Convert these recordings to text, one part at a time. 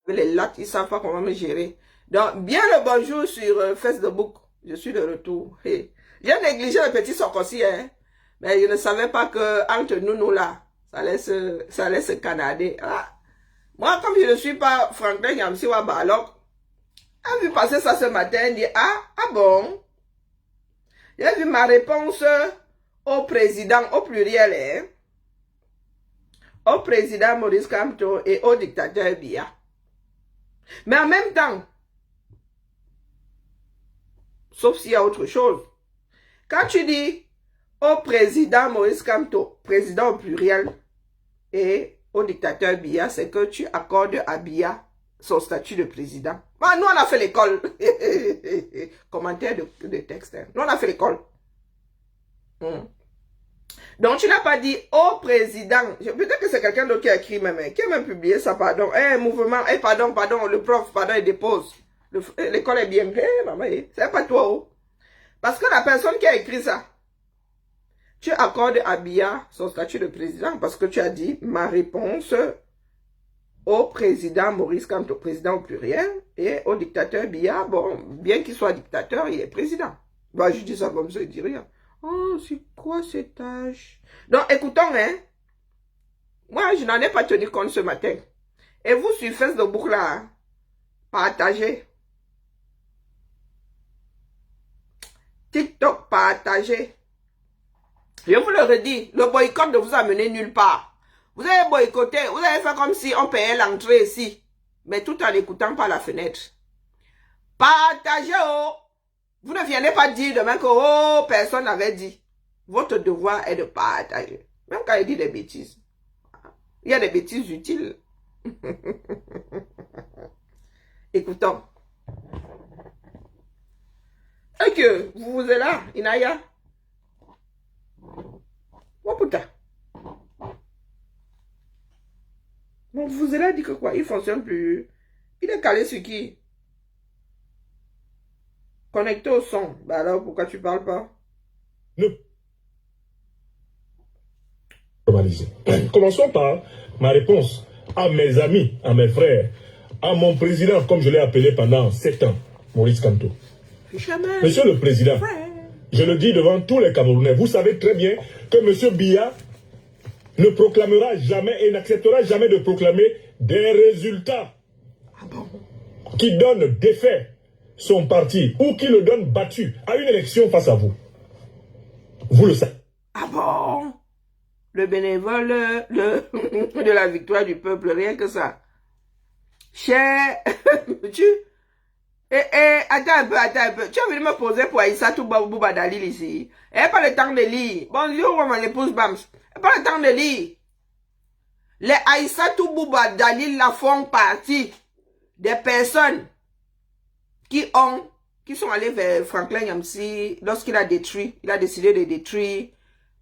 Les lattes, ils ne savent pas comment me gérer. Donc, bien le bonjour sur Facebook. Je suis de retour. Hey. J'ai négligé le petit Sokosi, hein. Mais je ne savais pas que entre nous là, ça allait se canader. Ah. Moi, comme je ne suis pas Franklin Yamsi Wabalok, j'ai vu passer ça ce matin, il dit, ah bon. J'ai vu ma réponse au président, au pluriel, hein, au président Maurice Kamto et au dictateur Biya. Mais en même temps, sauf s'il y a autre chose, quand tu dis au président Maurice Kamto, président au pluriel, et au dictateur Biya, c'est que tu accordes à Biya son statut de président. Bah, nous, on a fait l'école. Commentaire de texte. Hein. Nous, on a fait l'école. Donc, tu n'as pas dit au président. Peut-être que c'est quelqu'un d'autre qui a écrit même, qui a même publié ça, pardon. Mouvement, pardon, le prof, pardon, il dépose. L'école est bien. Maman, c'est pas toi. Oh. Parce que la personne qui a écrit ça, tu accordes à Biya son statut de président parce que tu as dit ma réponse au président Maurice Kamto, président au pluriel, et au dictateur Biya, bon, bien qu'il soit dictateur, il est président. Bah, je dis ça comme ça, il dit rien. Oh, c'est quoi cet âge? Donc, écoutons, hein. Moi, je n'en ai pas tenu compte ce matin. Et vous, sur Facebook, là, partagez. TikTok, partagez. Je vous le redis, le boycott ne vous a mené nulle part. Vous avez boycotté, vous avez fait comme si on payait l'entrée ici, mais tout en écoutant par la fenêtre. Partagez, oh. Vous ne viendrez pas dire demain que oh, personne n'avait dit. Votre devoir est de partager. Même quand il dit des bêtises. Il y a des bêtises utiles. Écoutons. Et que vous êtes là, Inaya. Oh putain. Donc vous êtes là, dit que quoi? Il ne fonctionne plus. Il est calé sur qui? Connecté au son. Bah alors, pourquoi tu parles pas? Non. Commençons par ma réponse à mes amis, à mes frères, à mon président, comme je l'ai appelé pendant 7 ans, Maurice Kamto. Monsieur le Président, je le dis devant tous les Camerounais, vous savez très bien que Monsieur Biya ne proclamera jamais et n'acceptera jamais de proclamer des résultats qui donnent défait son parti ou qui le donnent battu à une élection face à vous. Vous le savez. Ah bon? Le bénévole de la victoire du peuple, rien que ça. Cher, attends un peu. Tu as venu me poser pour Aïssatou Bouba Dalil ici. Elle n'a pas le temps de lire. Bonjour, mon épouse Bams. Elle n'a pas le temps de lire. Les Aïssatou Bouba Dalil la font partie des personnes qui sont allées vers Franklin Yamsi lorsqu'il a décidé de détruire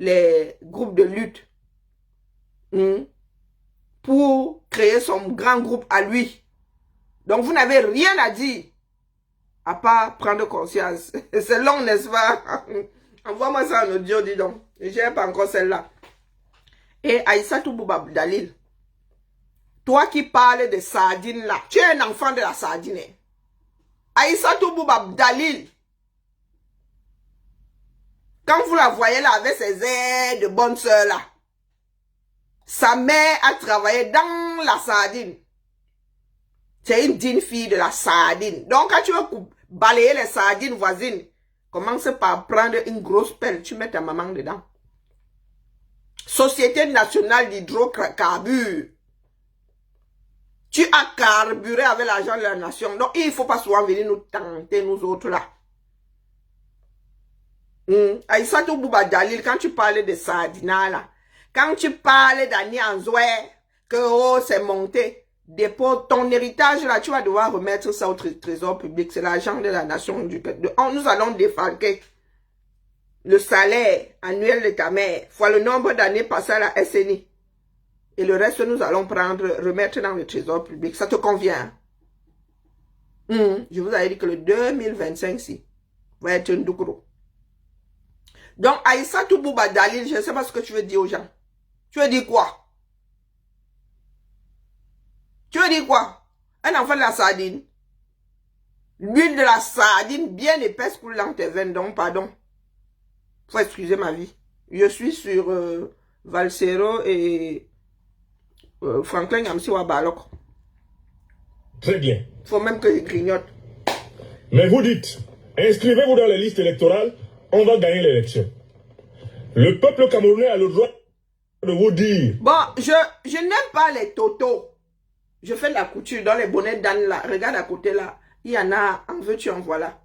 les groupes de lutte pour créer son grand groupe à lui. Donc vous n'avez rien à dire à part prendre conscience. C'est long, n'est-ce pas? Envoie-moi ça en audio, dis donc. Je n'ai pas encore celle-là. Et Aïssatou Bouba Dalil, toi qui parles de sardines là, tu es un enfant de la sardine. Aïssatou Bouba Dalil, quand vous la voyez là avec ses airs de bonne sœur là, sa mère a travaillé dans la sardine. C'est une digne fille de la sardine. Donc quand tu veux balayer les sardines voisines, commence par prendre une grosse pelle, tu mets ta maman dedans. Société nationale d'hydrocarbures. Tu as carburé avec l'argent de la nation. Donc il ne faut pas souvent venir nous tenter, nous autres là. Aïssatou Bouba Dalil, quand tu parles de sardina là, quand tu parles d'Annie Anzoué, que oh c'est monté, dépôt ton héritage là, tu vas devoir remettre ça au trésor public, c'est l'argent de la nation. Nous allons défalquer le salaire annuel de ta mère, fois le nombre d'années passées à la SNI. Et le reste, nous allons prendre, remettre dans le trésor public. Ça te convient? Je vous avais dit que le 2025, si, va être un dougro. Donc, Aïssatou Bouba Dalil, je ne sais pas ce que tu veux dire aux gens. Tu veux dire quoi? Tu veux dire quoi? Un enfant de la sardine. L'huile de la sardine bien épaisse coule dans tes veines. Donc, pardon. Faut excuser ma vie. Je suis sur Valsero et Franklin Nyamsiwa Balok. Très bien. Faut même que je grignote. Mais vous dites, inscrivez-vous dans les listes électorales, on va gagner l'élection. Le peuple camerounais a le droit de vous dire. Bon, je n'aime pas les totos. Je fais de la couture dans les bonnets d'âne là. Regarde à côté là. Il y en a, en veux-tu, en voilà.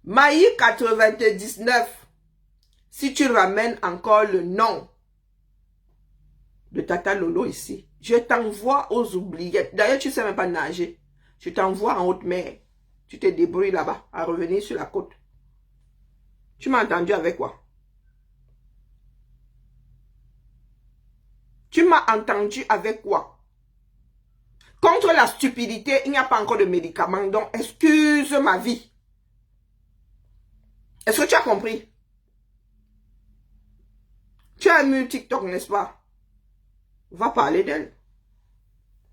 Maï 99. Si tu ramènes encore le nom de Tata Lolo ici, je t'envoie aux oubliettes. D'ailleurs, tu ne sais même pas nager. Je t'envoie en haute mer. Tu te débrouilles là-bas, à revenir sur la côte. Tu m'as entendu avec quoi? Tu m'as entendu avec quoi? Contre la stupidité, il n'y a pas encore de médicaments. Donc, excuse ma vie. Est-ce que tu as compris? Tu as mis TikTok, n'est-ce pas? Va parler d'elle.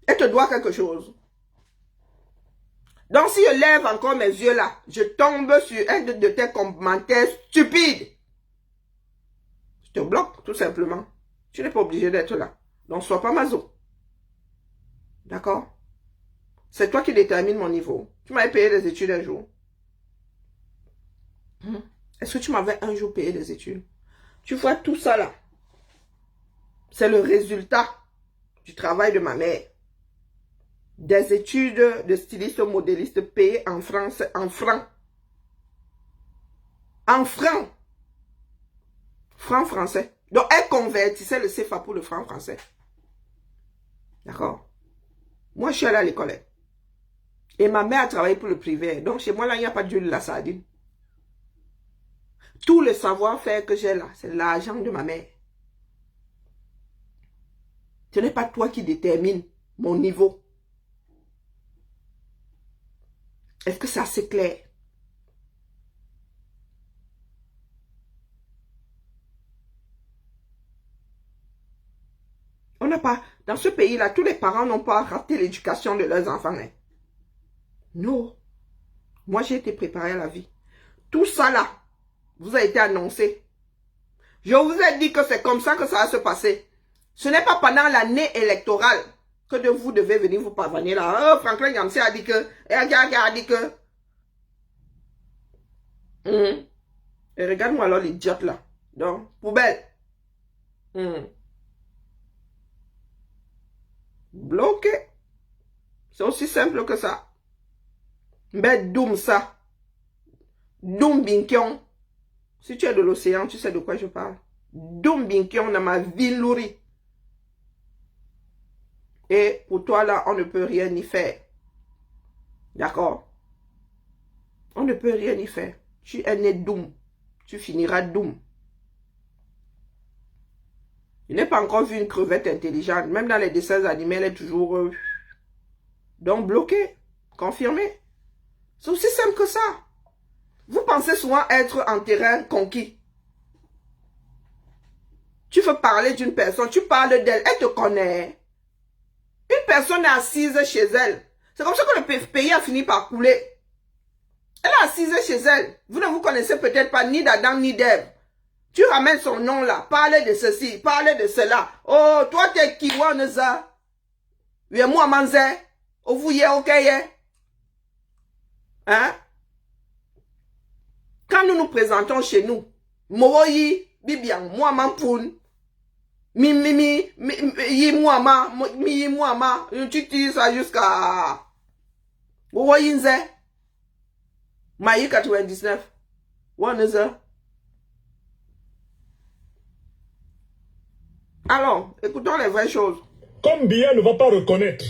Elle te doit quelque chose. Donc, si je lève encore mes yeux là, je tombe sur un de tes commentaires stupides. Je te bloque, tout simplement. Tu n'es pas obligé d'être là. Donc, sois pas maso. D'accord? C'est toi qui détermine mon niveau. Tu m'avais payé les études un jour. Est-ce que tu m'avais un jour payé les études? Tu vois tout ça là. C'est le résultat du travail de ma mère. Des études de styliste modéliste payées en France, en francs. En francs. Francs français. Donc, elle convertissait le CFA pour le franc français. D'accord? Moi, je suis allée à l'école. Et ma mère a travaillé pour le privé. Donc, chez moi, là, il n'y a pas d'huile de la sardine. Tout le savoir-faire que j'ai là, c'est l'argent de ma mère. Ce n'est pas toi qui détermine mon niveau. Est-ce que c'est assez clair? On n'a pas, dans ce pays-là, tous les parents n'ont pas raté l'éducation de leurs enfants. Hein. Non. Moi, j'ai été préparé à la vie. Tout ça là, vous a été annoncé. Je vous ai dit que c'est comme ça que ça va se passer. Ce n'est pas pendant l'année électorale que vous devez venir vous pavaner là. Oh, Franklin Nyamsi a dit que, a dit que. Et regarde-moi alors l'idiote là. Donc, poubelle. Bloqué. C'est aussi simple que ça. Mais doum ça. Doum binkion. Si tu es de l'océan, tu sais de quoi je parle. Doum binkion dans ma ville louri. Et pour toi là, on ne peut rien y faire. D'accord? On ne peut rien y faire. Tu es né doum. Tu finiras doum. Je n'ai pas encore vu une crevette intelligente. Même dans les dessins animés, elle est toujours... Donc bloquée. Confirmée. C'est aussi simple que ça. Vous pensez souvent être en terrain conquis. Tu veux parler d'une personne, tu parles d'elle, elle te connaît. Une personne est assise chez elle. C'est comme ça que le pays a fini par couler. Elle est assise chez elle. Vous ne vous connaissez peut-être pas ni d'Adam ni d'Ève. Tu ramènes son nom là, parle de ceci, parle de cela. Oh, toi t'es qui, Waneza? Oui, moi, Manze. Oh, vous y êtes, ok, hein? Quand nous nous présentons chez nous, Mowoyi, Bibiang, moi, Mampoun, yi Mouama, tu tires ça jusqu'à Mowoyi Nze, Maï 99, Waneza. Alors, écoutons les vraies choses. Comme Biya ne va pas reconnaître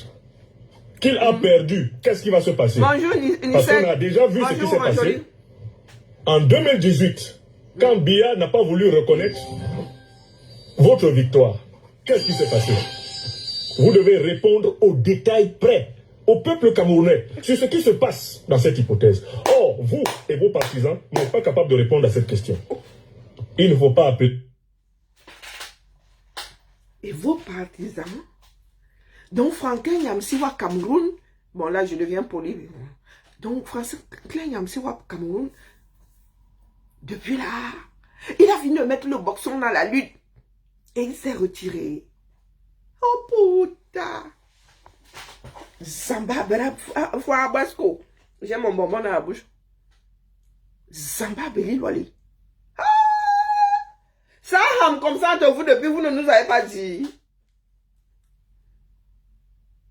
qu'il a perdu, qu'est-ce qui va se passer? Bonjour, Parce qu'on a déjà vu ce qui s'est passé. En 2018, quand Biya n'a pas voulu reconnaître votre victoire, qu'est-ce qui s'est passé? Vous devez répondre aux détails près, au peuple camerounais, sur ce qui se passe dans cette hypothèse. Or, vous et vos partisans n'êtes pas capables de répondre à cette question. Il ne faut pas appeler... Et vos partisans? Donc Franklin Nyamsiwa Cameroun Bon, là, je deviens poli. Donc, Francis Klein Cameroun, depuis là, il a fini de mettre le boxon dans la lutte. Et il s'est retiré. Oh, putain. Zamba, Basco. J'ai mon bonbon dans la bouche. Zamba, Beli, Loli. Ah! Ça rame comme ça de vous depuis, vous ne nous avez pas dit.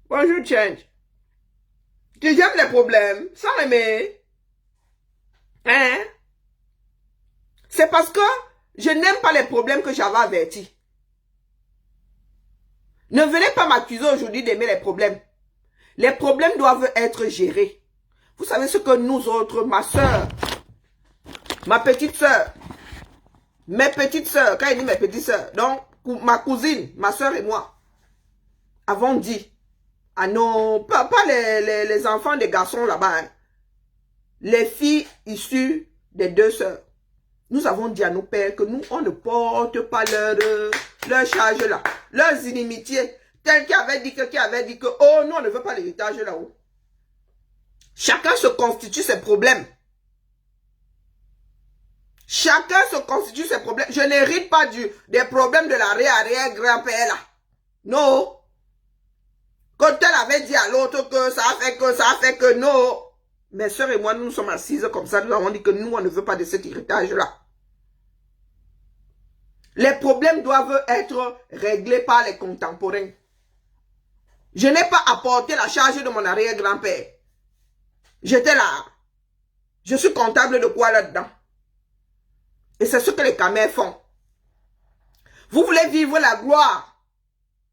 Bonjour, Change. Tu aimes les problèmes, sans aimer. Hein? C'est parce que je n'aime pas les problèmes que j'avais avertis. Ne venez pas m'accuser aujourd'hui d'aimer les problèmes. Les problèmes doivent être gérés. Vous savez ce que nous autres, ma soeur, ma petite soeur, mes petites soeurs, quand il dit mes petites soeurs, donc ma cousine, ma soeur et moi, avons dit à nos, pas les enfants des garçons là-bas, hein, les filles issues des deux sœurs, nous avons dit à nos pères que nous, on ne porte pas leur charge là, leurs inimitiés, tel qui avait dit que, oh, nous, on ne veut pas l'héritage là-haut. Chacun se constitue ses problèmes. Chacun se constitue ses problèmes. Je n'hérite pas des problèmes de l'arrière-grand-père là. Non. Quand elle avait dit à l'autre que ça a fait que, non. Mes soeurs et moi, nous sommes assises comme ça, nous avons dit que nous, on ne veut pas de cet héritage-là. Les problèmes doivent être réglés par les contemporains. Je n'ai pas apporté la charge de mon arrière-grand-père. J'étais là. Je suis comptable de quoi là-dedans? Et c'est ce que les Khmers font. Vous voulez vivre la gloire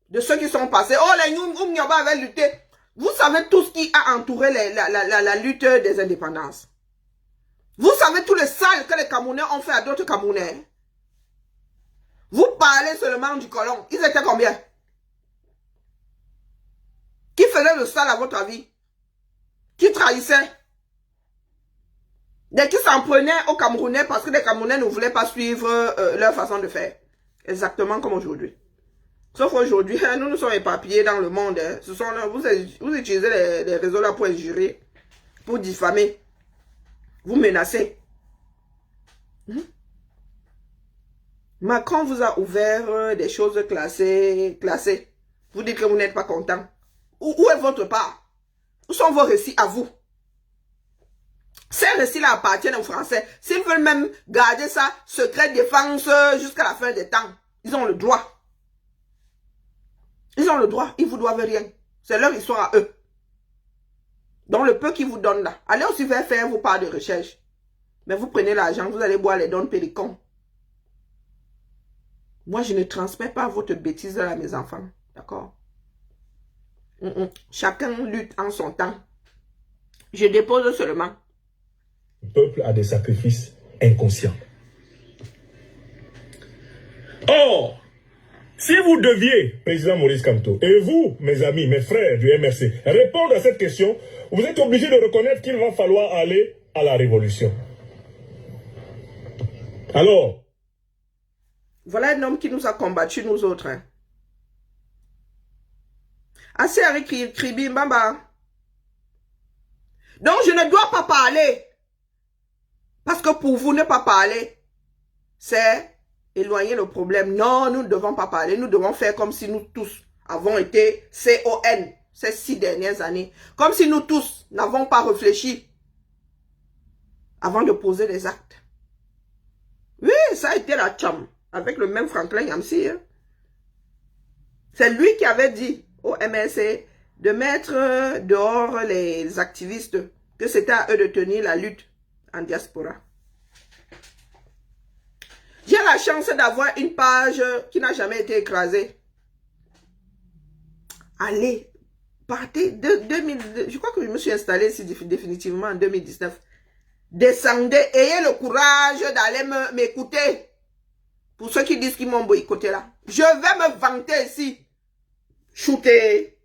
de ceux qui sont passés. Oh, les Nyoba avaient lutté. Vous savez tout ce qui a entouré la lutte des indépendances. Vous savez tout le sale que les Camerounais ont fait à d'autres Camerounais. Vous parlez seulement du colon. Ils étaient combien? Qui faisait le sale à votre avis? Qui trahissait? Qui s'en prenaient aux Camerounais parce que les Camerounais ne voulaient pas suivre leur façon de faire. Exactement comme aujourd'hui. Sauf aujourd'hui, nous nous sommes éparpillés dans le monde. Hein. Ce sont, vous utilisez les réseaux là pour injurer, pour diffamer. Vous menacez. Macron vous a ouvert des choses classées. Vous dites que vous n'êtes pas content. Où est votre part? Où sont vos récits à vous? Ces récits-là appartiennent aux Français. S'ils veulent même garder ça, secret défense jusqu'à la fin des temps, ils ont le droit. Ils ont le droit, ils vous doivent rien. C'est leur histoire à eux. Donc le peu qu'ils vous donnent là, allez aussi faire vos parts de recherche. Mais vous prenez l'argent, vous allez boire les dons pélicons. Moi, je ne transmets pas votre bêtise à mes enfants. D'accord? Chacun lutte en son temps. Je dépose seulement. Le peuple a des sacrifices inconscients. Or, si vous deviez, président Maurice Kamto, et vous, mes amis, mes frères du MRC, répondre à cette question, vous êtes obligés de reconnaître qu'il va falloir aller à la révolution. Alors, voilà un homme qui nous a combattus, nous autres. Hein. Assez avec Kribi Mbamba. Donc, je ne dois pas parler. Parce que pour vous, ne pas parler, c'est éloigner le problème. Non, nous ne devons pas parler. Nous devons faire comme si nous tous avons été CON ces 6 dernières années. Comme si nous tous n'avons pas réfléchi avant de poser les actes. Oui, ça a été la cham avec le même Franklin Yamsi. Hein. C'est lui qui avait dit au MRC de mettre dehors les activistes, que c'était à eux de tenir la lutte en diaspora. J'ai la chance d'avoir une page qui n'a jamais été écrasée. Allez, partez de 2000, je crois que je me suis installée ici définitivement en 2019. Descendez, ayez le courage d'aller m'écouter. Pour ceux qui disent qu'ils m'ont boycotté là. Je vais me vanter ici. Shooter.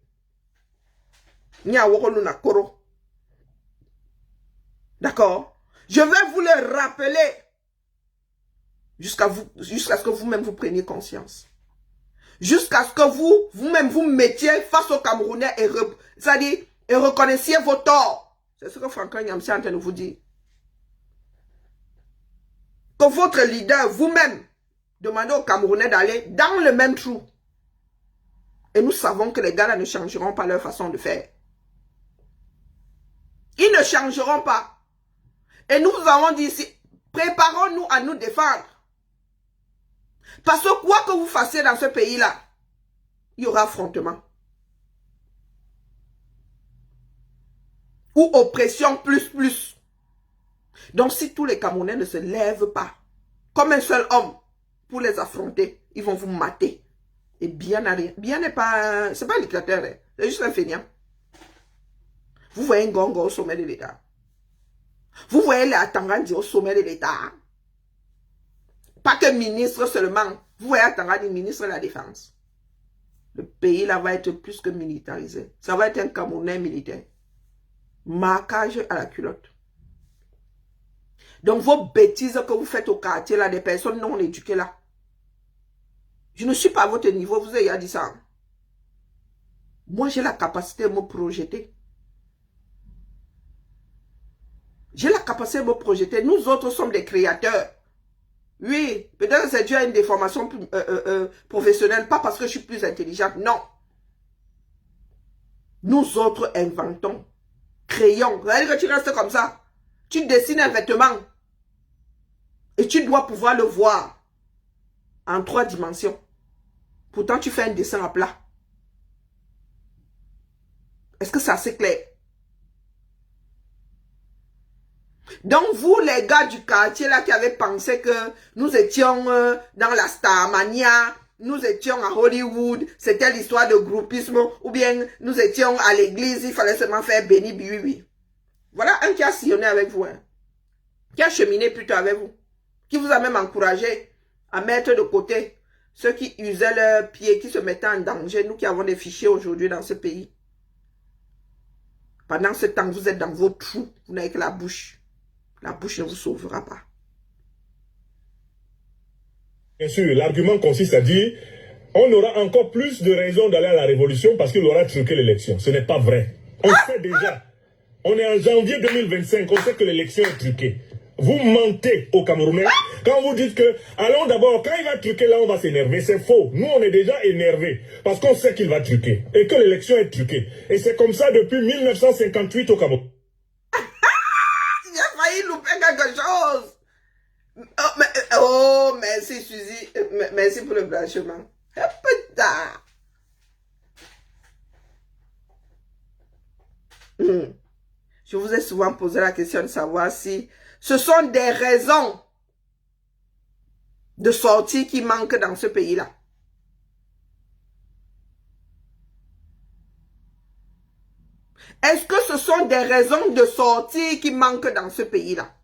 D'accord? Je vais vous le rappeler. Jusqu'à ce que vous-même vous preniez conscience. Jusqu'à ce que vous-même vous mettiez face aux Camerounais et c'est-à-dire et reconnaissiez vos torts. C'est ce que Franklin Nyamsi est en train de vous dire. Que votre leader, vous-même, demandez aux Camerounais d'aller dans le même trou. Et nous savons que les gars-là ne changeront pas leur façon de faire. Ils ne changeront pas. Et nous vous avons dit ici, préparons-nous à nous défendre. Parce que quoi que vous fassiez dans ce pays-là, il y aura affrontement. Ou oppression plus. Donc si tous les Camerounais ne se lèvent pas, comme un seul homme, pour les affronter, ils vont vous mater. Et bien n'a rien. Bien n'est pas... C'est pas un dictateur, hein. C'est juste un feignant. Vous voyez Ngongo au sommet de l'État. Vous voyez les Atangandi au sommet de l'État. Pas que ministre seulement. Vous voyez Atangandi, ministre de la Défense. Le pays là va être plus que militarisé. Ça va être un Camerounais militaire. Marquage à la culotte. Donc vos bêtises que vous faites au quartier là, des personnes non éduquées là. Je ne suis pas à votre niveau, vous avez dit ça. Moi j'ai la capacité de me projeter. J'ai la capacité de me projeter. Nous autres sommes des créateurs. Oui, peut-être que c'est dû à une déformation professionnelle, pas parce que je suis plus intelligente, non. Nous autres inventons, créons. C'est-à-dire que tu restes comme ça. Tu dessines un vêtement. Et tu dois pouvoir le voir en 3 dimensions. Pourtant, tu fais un dessin à plat. Est-ce que c'est assez clair? Donc, vous, les gars du quartier, là, qui avaient pensé que nous étions dans la Starmania, nous étions à Hollywood, c'était l'histoire de groupisme, ou bien nous étions à l'église, il fallait seulement faire béni, oui. Voilà un qui a sillonné avec vous, hein, qui a cheminé plutôt avec vous, qui vous a même encouragé à mettre de côté ceux qui usaient leurs pieds, qui se mettaient en danger, nous qui avons des fichiers aujourd'hui dans ce pays. Pendant ce temps, vous êtes dans vos trous, vous n'avez que la bouche. La bouche ne vous sauvera pas. Bien sûr, l'argument consiste à dire on aura encore plus de raisons d'aller à la révolution parce qu'il aura truqué l'élection. Ce n'est pas vrai. On sait déjà. On est en janvier 2025. On sait que l'élection est truquée. Vous mentez aux Camerounais quand vous dites que allons d'abord, quand il va truquer là, on va s'énerver. C'est faux. Nous, on est déjà énervés parce qu'on sait qu'il va truquer et que l'élection est truquée. Et c'est comme ça depuis 1958 au Cameroun. J'ai failli louper quelque chose. Oh, merci Suzy. Merci pour le blanchiment. Putain. Je vous ai souvent posé la question de savoir si ce sont des raisons de sortie qui manquent dans ce pays-là. Est-ce que ce sont des raisons de sortie qui manquent dans ce pays-là?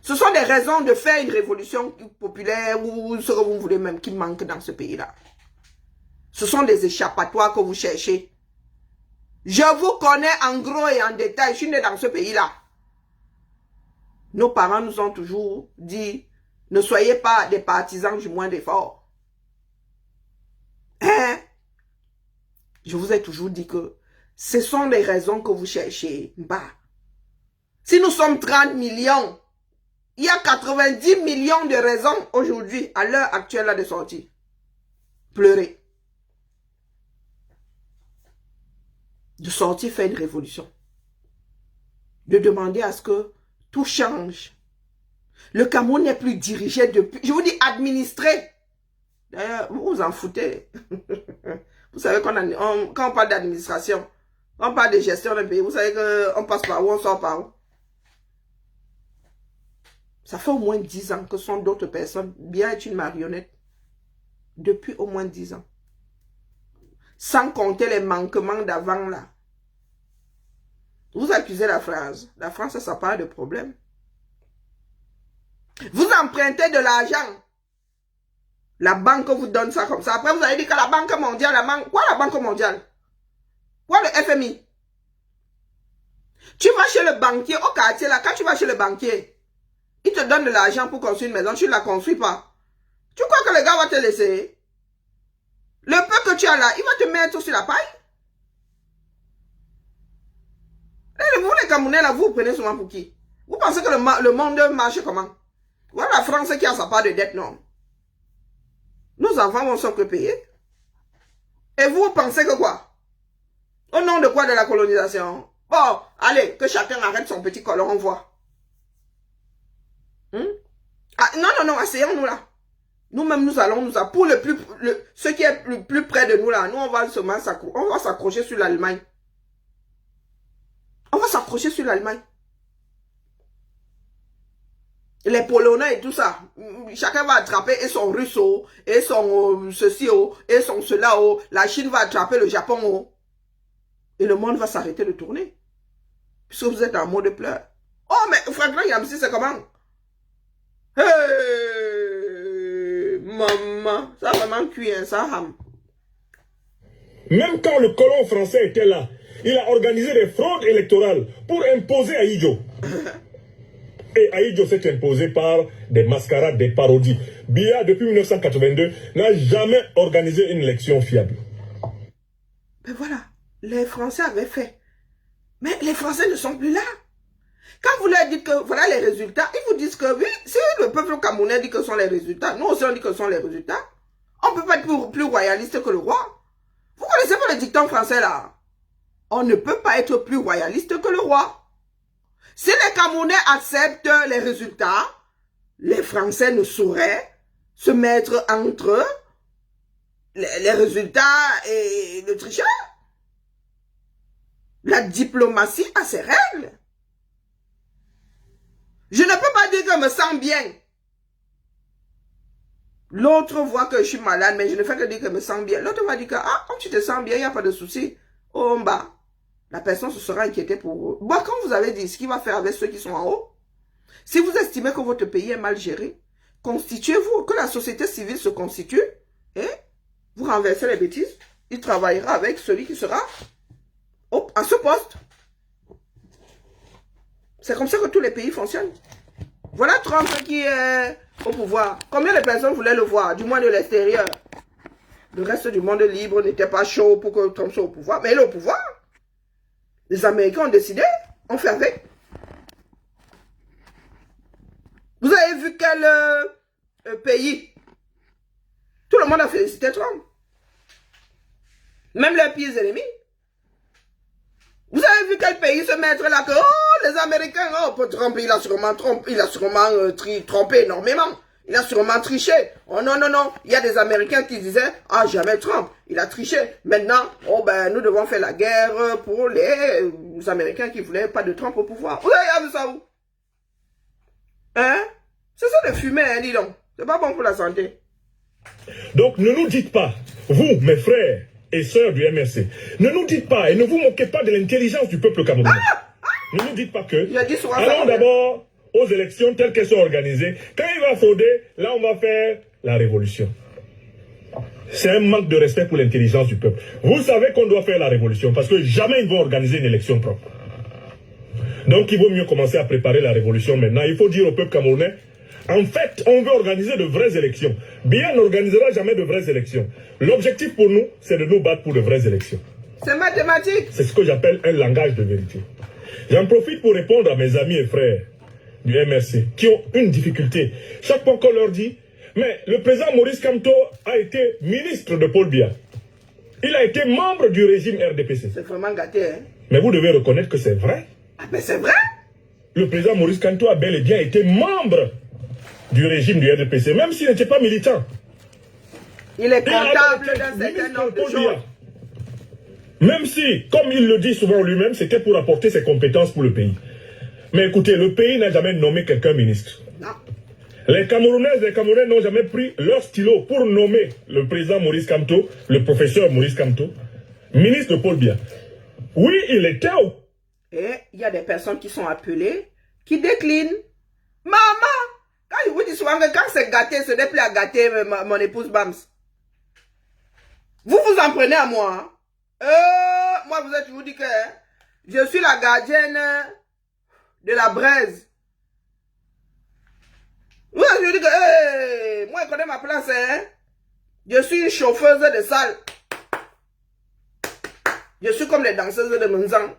Ce sont des raisons de faire une révolution populaire ou ce que vous voulez même qui manquent dans ce pays-là. Ce sont des échappatoires que vous cherchez. Je vous connais en gros et en détail. Je suis né dans ce pays-là. Nos parents nous ont toujours dit, ne soyez pas des partisans du moins d'efforts. Hein? Je vous ai toujours dit que ce sont les raisons que vous cherchez. Bah. Si nous sommes 30 millions, il y a 90 millions de raisons aujourd'hui, à l'heure actuelle là, de sortir. Pleurer. De sortir faire une révolution. De demander à ce que tout change. Le Cameroun n'est plus dirigé depuis... Je vous dis administré. D'ailleurs, vous vous en foutez. Vous savez quand on parle d'administration, on parle de gestion d'un pays, vous savez qu'on passe par où, on sort par où. Ça fait au moins 10 ans que ce sont d'autres personnes. Bien être une marionnette. Depuis au moins 10 ans. Sans compter les manquements d'avant là. Vous accusez la France. La France, ça n'a pas de problème. Vous empruntez de l'argent. La banque vous donne ça comme ça. Après, vous allez dire que la Banque mondiale, quoi la Banque mondiale? Quoi le FMI? Tu vas chez le banquier, au quartier là, quand tu vas chez le banquier, il te donne de l'argent pour construire une maison, tu ne la construis pas. Tu crois que le gars va te laisser? Le peu que tu as là, il va te mettre sur la paille. Camerounais là, vous prenez souvent pour qui? Vous pensez que le monde marche comment? Voilà la France qui a sa part de dette, non? Nos enfants vont s'en payer. Et vous pensez que quoi? Au nom de quoi de la colonisation? Bon, allez, que chacun arrête son petit colon, on voit. Ah, non, asseyons-nous là. Nous-mêmes, nous allons pour ce qui est le plus près de nous là, nous on va s'accrocher sur l'Allemagne. On va s'accrocher sur l'Allemagne. Les Polonais et tout ça, chacun va attraper et son russe, et son ceci, et son cela, la Chine va attraper le Japon, et le monde va s'arrêter de tourner. Puisque vous êtes en mode pleurs. Oh, mais Franklin Yamsi, c'est comment? Hey, maman, ça a vraiment cuit, hein, ça ham. Même quand le colon français était là, il a organisé des fraudes électorales pour imposer à Aïdjo. Et Aïdjo s'est imposé par des mascarades, des parodies. Biya, depuis 1982, n'a jamais organisé une élection fiable. Ben voilà, les Français avaient fait. Mais les Français ne sont plus là. Quand vous leur dites que voilà les résultats, ils vous disent que oui, si le peuple camerounais dit que ce sont les résultats, nous aussi on dit que ce sont les résultats, on ne peut pas être plus royaliste que le roi. Vous connaissez pas le dicton français là? On ne peut pas être plus royaliste que le roi. Si les Camerounais acceptent les résultats, les Français ne sauraient se mettre entre les résultats et le tricheur. La diplomatie a ses règles. Je ne peux pas dire que je me sens bien. L'autre voit que je suis malade, mais je ne fais que dire que je me sens bien. L'autre va dire que, ah, comme tu te sens bien, il n'y a pas de souci. Oh, en bas, la personne se sera inquiétée pour eux. Bon, quand vous avez dit ce qu'il va faire avec ceux qui sont en haut, si vous estimez que votre pays est mal géré, constituez-vous, que la société civile se constitue, et vous renversez les bêtises, il travaillera avec celui qui sera à ce poste. C'est comme ça que tous les pays fonctionnent. Voilà Trump qui est au pouvoir. Combien de personnes voulaient le voir, du moins de l'extérieur? Le reste du monde libre n'était pas chaud pour que Trump soit au pouvoir. Mais il est au pouvoir. Les Américains ont décidé, on fait avec. Vous avez vu quel pays? Tout le monde a félicité Trump. Même les pires ennemis. Vous avez vu quel pays se mettre là que, oh, les Américains, oh, Trump, il a sûrement trompé énormément. Il a sûrement triché. Oh non, non, non. Il y a des Américains qui disaient, ah, jamais Trump. Il a triché. Maintenant, oh ben, nous devons faire la guerre pour les Américains qui voulaient pas de Trump au pouvoir. Vous avez vu ça où? Hein? C'est ça de fumer, hein, dis donc. C'est pas bon pour la santé. Donc, ne nous dites pas, vous, mes frères et sœurs du MRC, ne nous dites pas et ne vous moquez pas de l'intelligence du peuple camerounais. Ne nous dites pas que, allons d'abord aux élections telles qu'elles sont organisées. Quand il va frauder, là on va faire la révolution. C'est un manque de respect pour l'intelligence du peuple. Vous savez qu'on doit faire la révolution parce que jamais ils vont organiser une élection propre. Donc il vaut mieux commencer à préparer la révolution maintenant. Il faut dire au peuple camerounais, en fait, on veut organiser de vraies élections. Biya n'organisera jamais de vraies élections. L'objectif pour nous, c'est de nous battre pour de vraies élections. C'est mathématique. C'est ce que j'appelle un langage de vérité. J'en profite pour répondre à mes amis et frères du MRC qui ont une difficulté. Chaque fois qu'on leur dit, mais le président Maurice Kamto a été ministre de Paul Biya. Il a été membre du régime RDPC. C'est vraiment gâté, hein? Mais vous devez reconnaître que c'est vrai. Ah ben c'est vrai. Le président Maurice Kamto a bel et bien été membre du régime du RDPC, même s'il n'était pas militant. Il est comptable d'un certain nombre de choses. Même si, comme il le dit souvent lui-même, c'était pour apporter ses compétences pour le pays. Mais écoutez, le pays n'a jamais nommé quelqu'un ministre. Non. Les Camerounaises et les Camerounais n'ont jamais pris leur stylo pour nommer le président Maurice Kamto, le professeur Maurice Kamto, ministre de Paul Biya. Oui, il était au... Et il y a des personnes qui sont appelées, qui déclinent. Maman! Quand je vous dis souvent que quand c'est gâté, ce n'est plus à gâter mon épouse Bams. Vous vous en prenez à moi. Hein? Moi, je vous dis que je suis la gardienne de la braise. Moi, je vous dis que, moi, je connais ma place. Hein? Je suis une chauffeuse de salle. Je suis comme les danseuses de Menzang.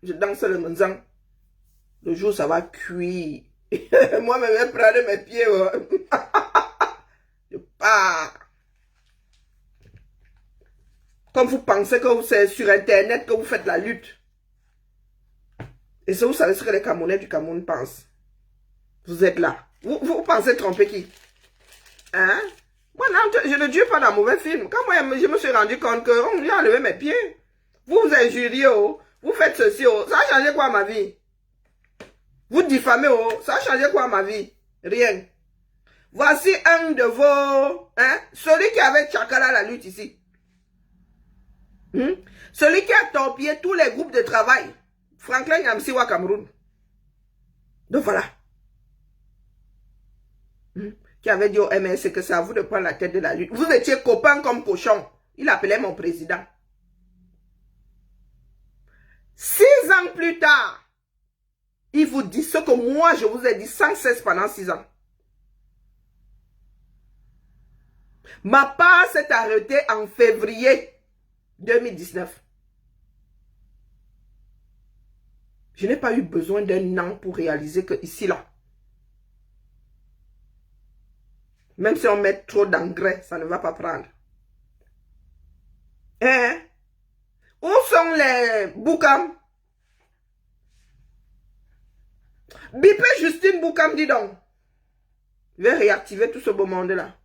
Je danse le Menzang. Le jour où ça va cuire. Moi-même, je vais prendre mes pieds. Je pars. Comme vous pensez que c'est sur Internet que vous faites la lutte. Et ça, vous savez ce que les Camerounais du Cameroun pensent. Vous êtes là. Vous pensez tromper qui? Hein? Moi, non, je ne dis pas dans un mauvais film. Quand moi, je me suis rendu compte qu'on lui a enlevé mes pieds. Vous vous injuriez, oh. Vous faites ceci, oh. Ça a changé quoi ma vie? Vous diffamez, oh. Ça a changé quoi ma vie? Rien. Voici un de vos... Hein? Celui qui avait Tchakala la lutte ici. Celui qui a torpillé tous les groupes de travail. Franklin Yamsiwa Cameroun. Donc voilà. Qui avait dit au MSC que c'est à vous de prendre la tête de la lutte. Vous étiez copains comme cochon. Il appelait mon président. 6 ans plus tard, il vous dit ce que moi je vous ai dit sans cesse pendant 6 ans. Ma part s'est arrêtée en février 2019. Je n'ai pas eu besoin d'un an pour réaliser que ici, là, même si on met trop d'engrais, ça ne va pas prendre. Hein? Où sont les Boukam? Bipé Justine Boukam, dis donc. Je vais réactiver tout ce beau monde-là.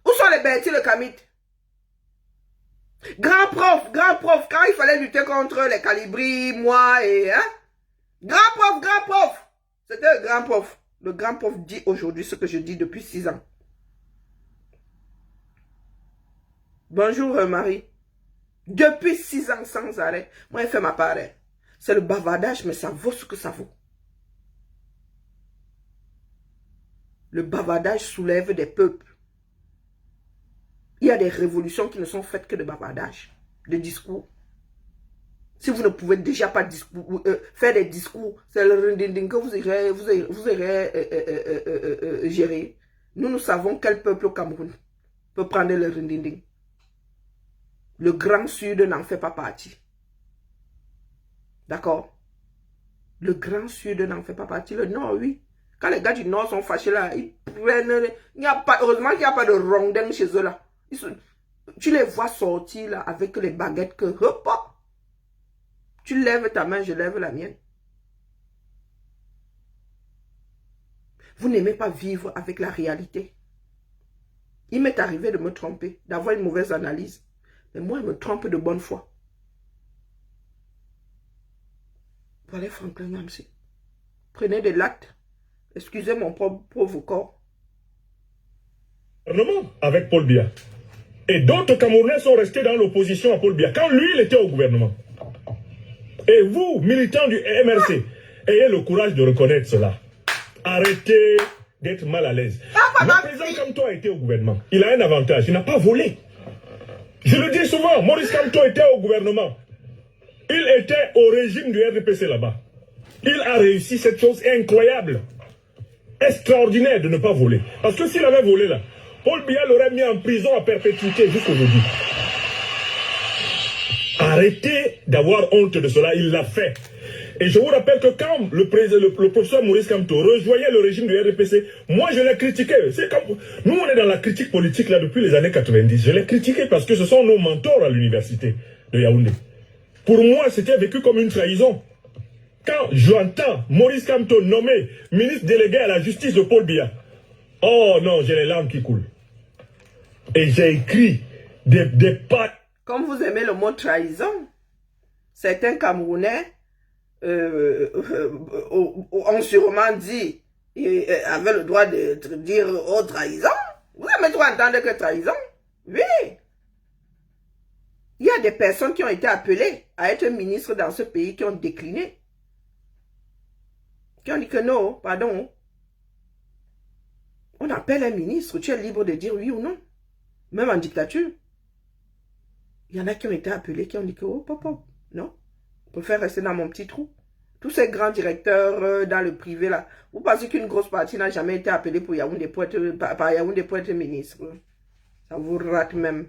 Où sont les Bertie le Kamit? Grand prof, quand il fallait lutter contre les Calibris, moi et... Hein? Grand prof. C'était le grand prof. Le grand prof dit aujourd'hui ce que je dis depuis 6 ans. Bonjour Marie. Depuis 6 ans sans arrêt, moi, je fais ma part. C'est le bavardage, mais ça vaut ce que ça vaut. Le bavardage soulève des peuples. Il y a des révolutions qui ne sont faites que de bavardage, de discours. Si vous ne pouvez déjà pas faire des discours, c'est le rindinding que vous irez gérer. Nous savons quel peuple au Cameroun peut prendre le rindinding. Le Grand Sud n'en fait pas partie. D'accord? Le Grand Sud n'en fait pas partie. Le Nord, oui. Quand les gars du Nord sont fâchés là, ils prennent... Heureusement qu'il n'y a pas de rondins chez eux là. Tu les vois sortir là avec les baguettes que... Hop, tu lèves ta main, je lève la mienne. Vous n'aimez pas vivre avec la réalité. Il m'est arrivé de me tromper, d'avoir une mauvaise analyse. Mais moi, je me trompe de bonne foi. Voilà Franklin Yamsi. Prenez des lattes. Excusez mon pauvre corps. Avec Paul Biya. Et d'autres Camerounais sont restés dans l'opposition à Paul Biya. Quand lui, il était au gouvernement. Et vous, militants du MRC, ayez le courage de reconnaître cela. Arrêtez d'être mal à l'aise. Le président Kamto a été au gouvernement. Il a un avantage. Il n'a pas volé. Je le dis souvent, Maurice Kamto était au gouvernement. Il était au régime du RDPC là-bas. Il a réussi cette chose incroyable. Extraordinaire de ne pas voler. Parce que s'il avait volé là, Paul Biya l'aurait mis en prison à perpétuité jusqu'aujourd'hui. Arrêtez d'avoir honte de cela, il l'a fait. Et je vous rappelle que quand le professeur Maurice Kamto rejoignait le régime du RDPC, moi je l'ai critiqué. Nous on est dans la critique politique là depuis les années 90. Je l'ai critiqué parce que ce sont nos mentors à l'université de Yaoundé. Pour moi c'était vécu comme une trahison. Quand j'entends Maurice Kamto nommé ministre délégué à la justice de Paul Biya, oh non, j'ai les larmes qui coulent. Et j'ai écrit des pages. Comme vous aimez le mot trahison, certains Camerounais ont sûrement dit, avaient le droit de dire oh trahison. Vous aimez trop entendre que trahison? Oui. Il y a des personnes qui ont été appelées à être ministres dans ce pays qui ont décliné. Qui ont dit que non, pardon. On appelle un ministre, tu es libre de dire oui ou non. Même en dictature. Il y en a qui ont été appelés, qui ont dit que, oh, pop, non. Je préfère rester dans mon petit trou. Tous ces grands directeurs dans le privé, là, vous pensez qu'une grosse partie n'a jamais été appelée pour Yaoundé pour être ministre. Ça vous rate même.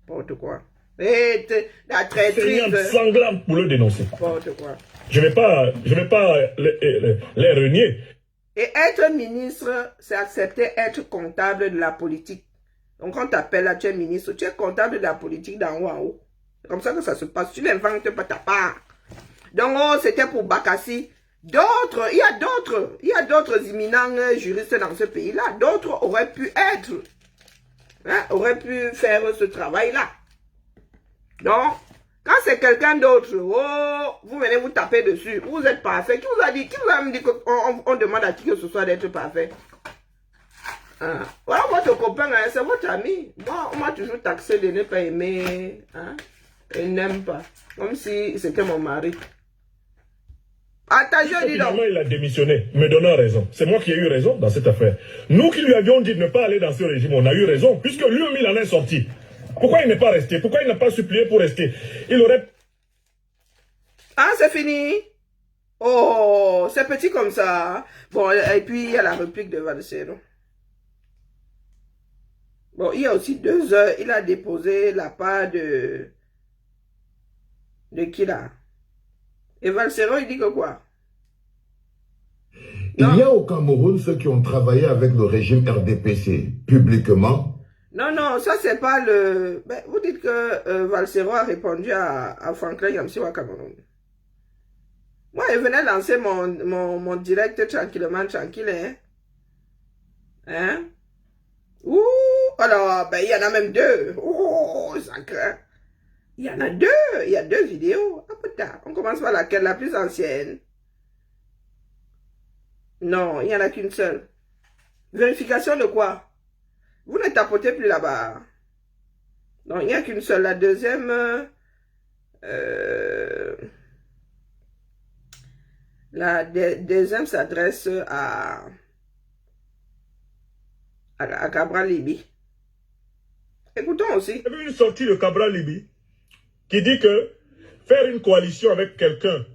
N'importe quoi. Et la traîtrise. Sanglante pour le dénoncer. N'importe quoi. Je ne vais pas les renier. Et être ministre, c'est accepter être comptable de la politique. Donc, quand on t'appelle là, tu es ministre, tu es comptable de la politique d'en haut en haut. C'est comme ça que ça se passe. Tu n'inventes pas ta part. Donc, oh, c'était pour Bakassi. D'autres, il y a d'autres imminents juristes dans ce pays-là. D'autres auraient pu être, auraient pu faire ce travail-là. Donc, quand c'est quelqu'un d'autre, oh, vous venez vous taper dessus. Vous êtes parfait. Qui vous a dit qu'on demande à qui que ce soit d'être parfait? Voilà, votre copain, c'est votre ami. Moi, on m'a toujours taxé de ne pas aimer. Et n'aime pas. Comme si c'était mon mari. Attention, dis donc. Finalement, il a démissionné, me donnant raison. C'est moi qui ai eu raison dans cette affaire. Nous qui lui avions dit de ne pas aller dans ce régime, on a eu raison, puisque lui-même, il en est sorti. Pourquoi il n'est pas resté? Pourquoi il n'a pas supplié pour rester? Il aurait... Ah, c'est fini? Oh, c'est petit comme ça. Bon, et puis il y a la réplique de Valsero. Bon, il y a aussi 2 heures, il a déposé la part de qui là? Et Valsero, il dit que quoi? Non. Il y a au Cameroun ceux qui ont travaillé avec le régime RDPC, publiquement. Non, non, ça c'est pas le... Ben, vous dites que Valsero a répondu à Franklin Yamsi au Cameroun. Moi, je venais lancer mon direct tranquillement, tranquille, hein? Hein? Ouh! Alors, ben, il y en a même 2. Oh, ça craint. Il y en a 2. Il y a 2 vidéos. Ah, putain. On commence par laquelle? La plus ancienne. Non, il n'y en a qu'une seule. Vérification de quoi? Vous ne tapotez plus là-bas. Non, il n'y a qu'une seule. La deuxième... la deuxième s'adresse à Cabral Libi. Écoutons aussi. Il y avait une sortie de Cabral Libi qui dit que faire une coalition avec quelqu'un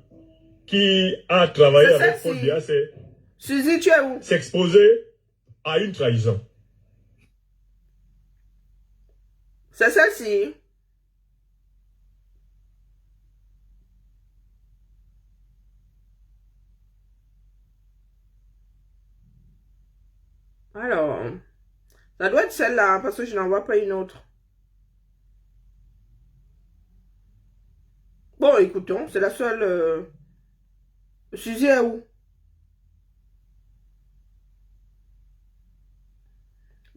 qui a travaillé avec Paul Biya, c'est Suzy, tu es où? s'exposer à une trahison. C'est celle-ci. Alors, ça doit être celle-là, parce que je n'en vois pas une autre. Bon, écoutons, c'est la seule... Suzy est où?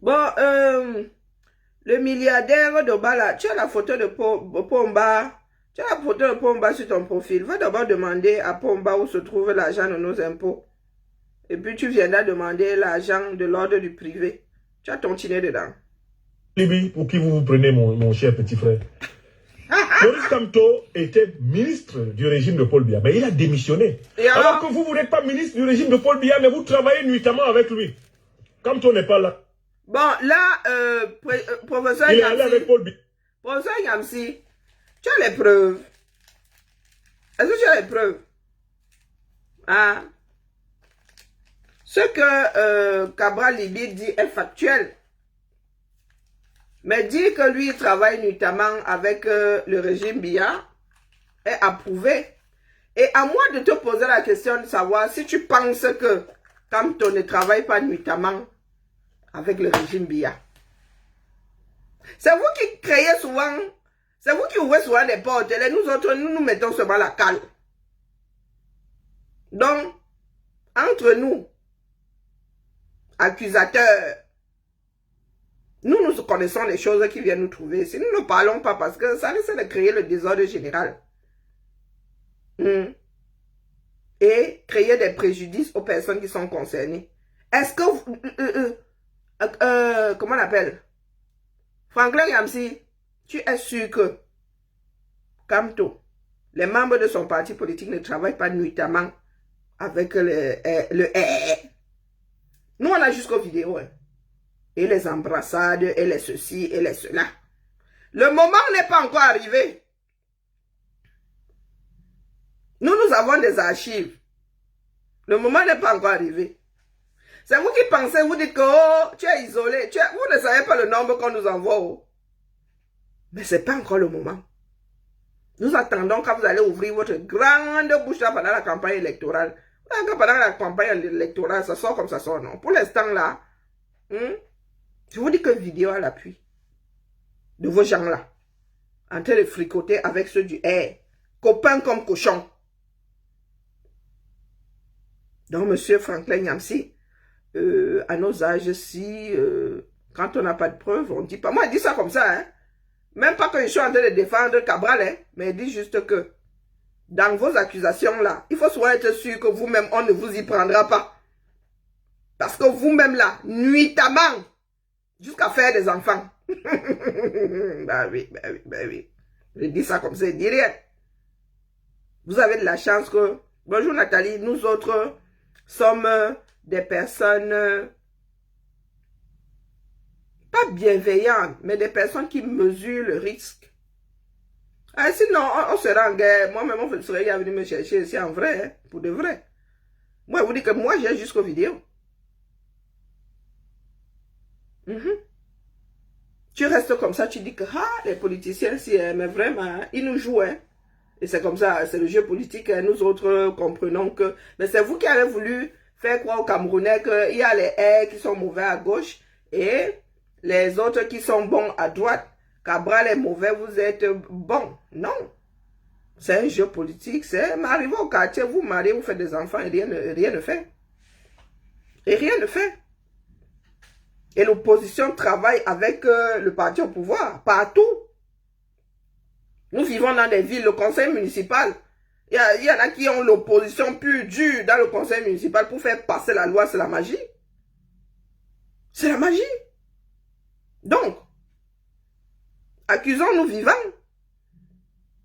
Bon, le milliardaire de Bala, tu as la photo de Pomba. Tu as la photo de Pomba sur ton profil. Va d'abord demander à Pomba où se trouve l'argent de nos impôts. Et puis tu viendras demander l'argent de l'ordre du privé. Tu as tontiné dedans. Libi, pour qui vous prenez mon cher petit frère? Maurice Kamto était ministre du régime de Paul Biya, mais il a démissionné. Et alors que vous n'êtes pas ministre du régime de Paul Biya, mais vous travaillez nuitamment avec lui. Kamto n'est pas là. Bon, là, professeur il est allé avec Paul Biya. Professeur Yamsi, tu as les preuves. Est-ce que tu as les preuves? Ah. Ce que Cabral Libi dit est factuel. Mais dire que lui il travaille notamment avec le régime Biya est approuvé. Et à moi de te poser la question de savoir si tu penses que Kamto ne travaille pas nuitamment avec le régime Biya. C'est vous qui créez souvent, c'est vous qui ouvrez souvent des portes. Et nous autres, nous mettons seulement la cale. Donc, entre nous, accusateurs, nous connaissons les choses qui viennent nous trouver. Si nous ne parlons pas, parce que ça risque de créer le désordre général. Et créer des préjudices aux personnes qui sont concernées. Est-ce que... comment on appelle? Franklin Yamsi, tu es sûr que Kamto, les membres de son parti politique ne travaillent pas nuitamment avec le Nous, on a jusqu'aux vidéos. Hein. Et les embrassades, et les ceci, et les cela. Le moment n'est pas encore arrivé. Nous avons des archives. Le moment n'est pas encore arrivé. C'est vous qui pensez, vous dites que oh, tu es isolé. Vous ne savez pas le nombre qu'on nous envoie. Oh. Mais ce n'est pas encore le moment. Nous attendons quand vous allez ouvrir votre grande bouche là pendant la campagne électorale. Pendant la campagne électorale, ça sort comme ça sort, non? Pour l'instant là, je vous dis que vidéo à l'appui de vos gens là, en train de fricoter avec ceux du copains comme cochon. Donc, monsieur Franklin Nyamsi, à nos âges, si quand on n'a pas de preuves, on ne dit pas. Moi, je dis ça comme ça, hein. Même pas que je suis en train de défendre Cabral, hein, mais je dis juste que dans vos accusations-là, il faut souvent être sûr que vous-même, on ne vous y prendra pas. Parce que vous-même là, nuitamment, jusqu'à faire des enfants. Bah oui, bah oui, bah oui. Je dis ça comme ça, je dis rien. Vous avez de la chance que... Bonjour Nathalie, nous autres sommes des personnes... pas bienveillantes, mais des personnes qui mesurent le risque. Ah, sinon, on sera en guerre. Moi-même, on serait venu me chercher ici en vrai, hein, pour de vrai. Moi, je vous dis que moi, j'ai jusqu'aux vidéos. Tu restes comme ça, tu dis que les politiciens, si, mais vraiment, ils nous jouent. Hein. Et c'est comme ça, c'est le jeu politique. Hein. Nous autres comprenons que... Mais c'est vous qui avez voulu faire croire aux Camerounais qu'il y a les qui sont mauvais à gauche et les autres qui sont bons à droite. Cabral est mauvais, vous êtes bon. Non. C'est un jeu politique. C'est m'arriver au quartier, vous mariez, vous faites des enfants et rien ne fait. Et rien ne fait. Et l'opposition travaille avec le parti au pouvoir, partout. Nous vivons dans des villes, le conseil municipal. Il y en a qui ont l'opposition pure dure dans le conseil municipal pour faire passer la loi, c'est la magie. C'est la magie. Donc, accusons-nous vivants.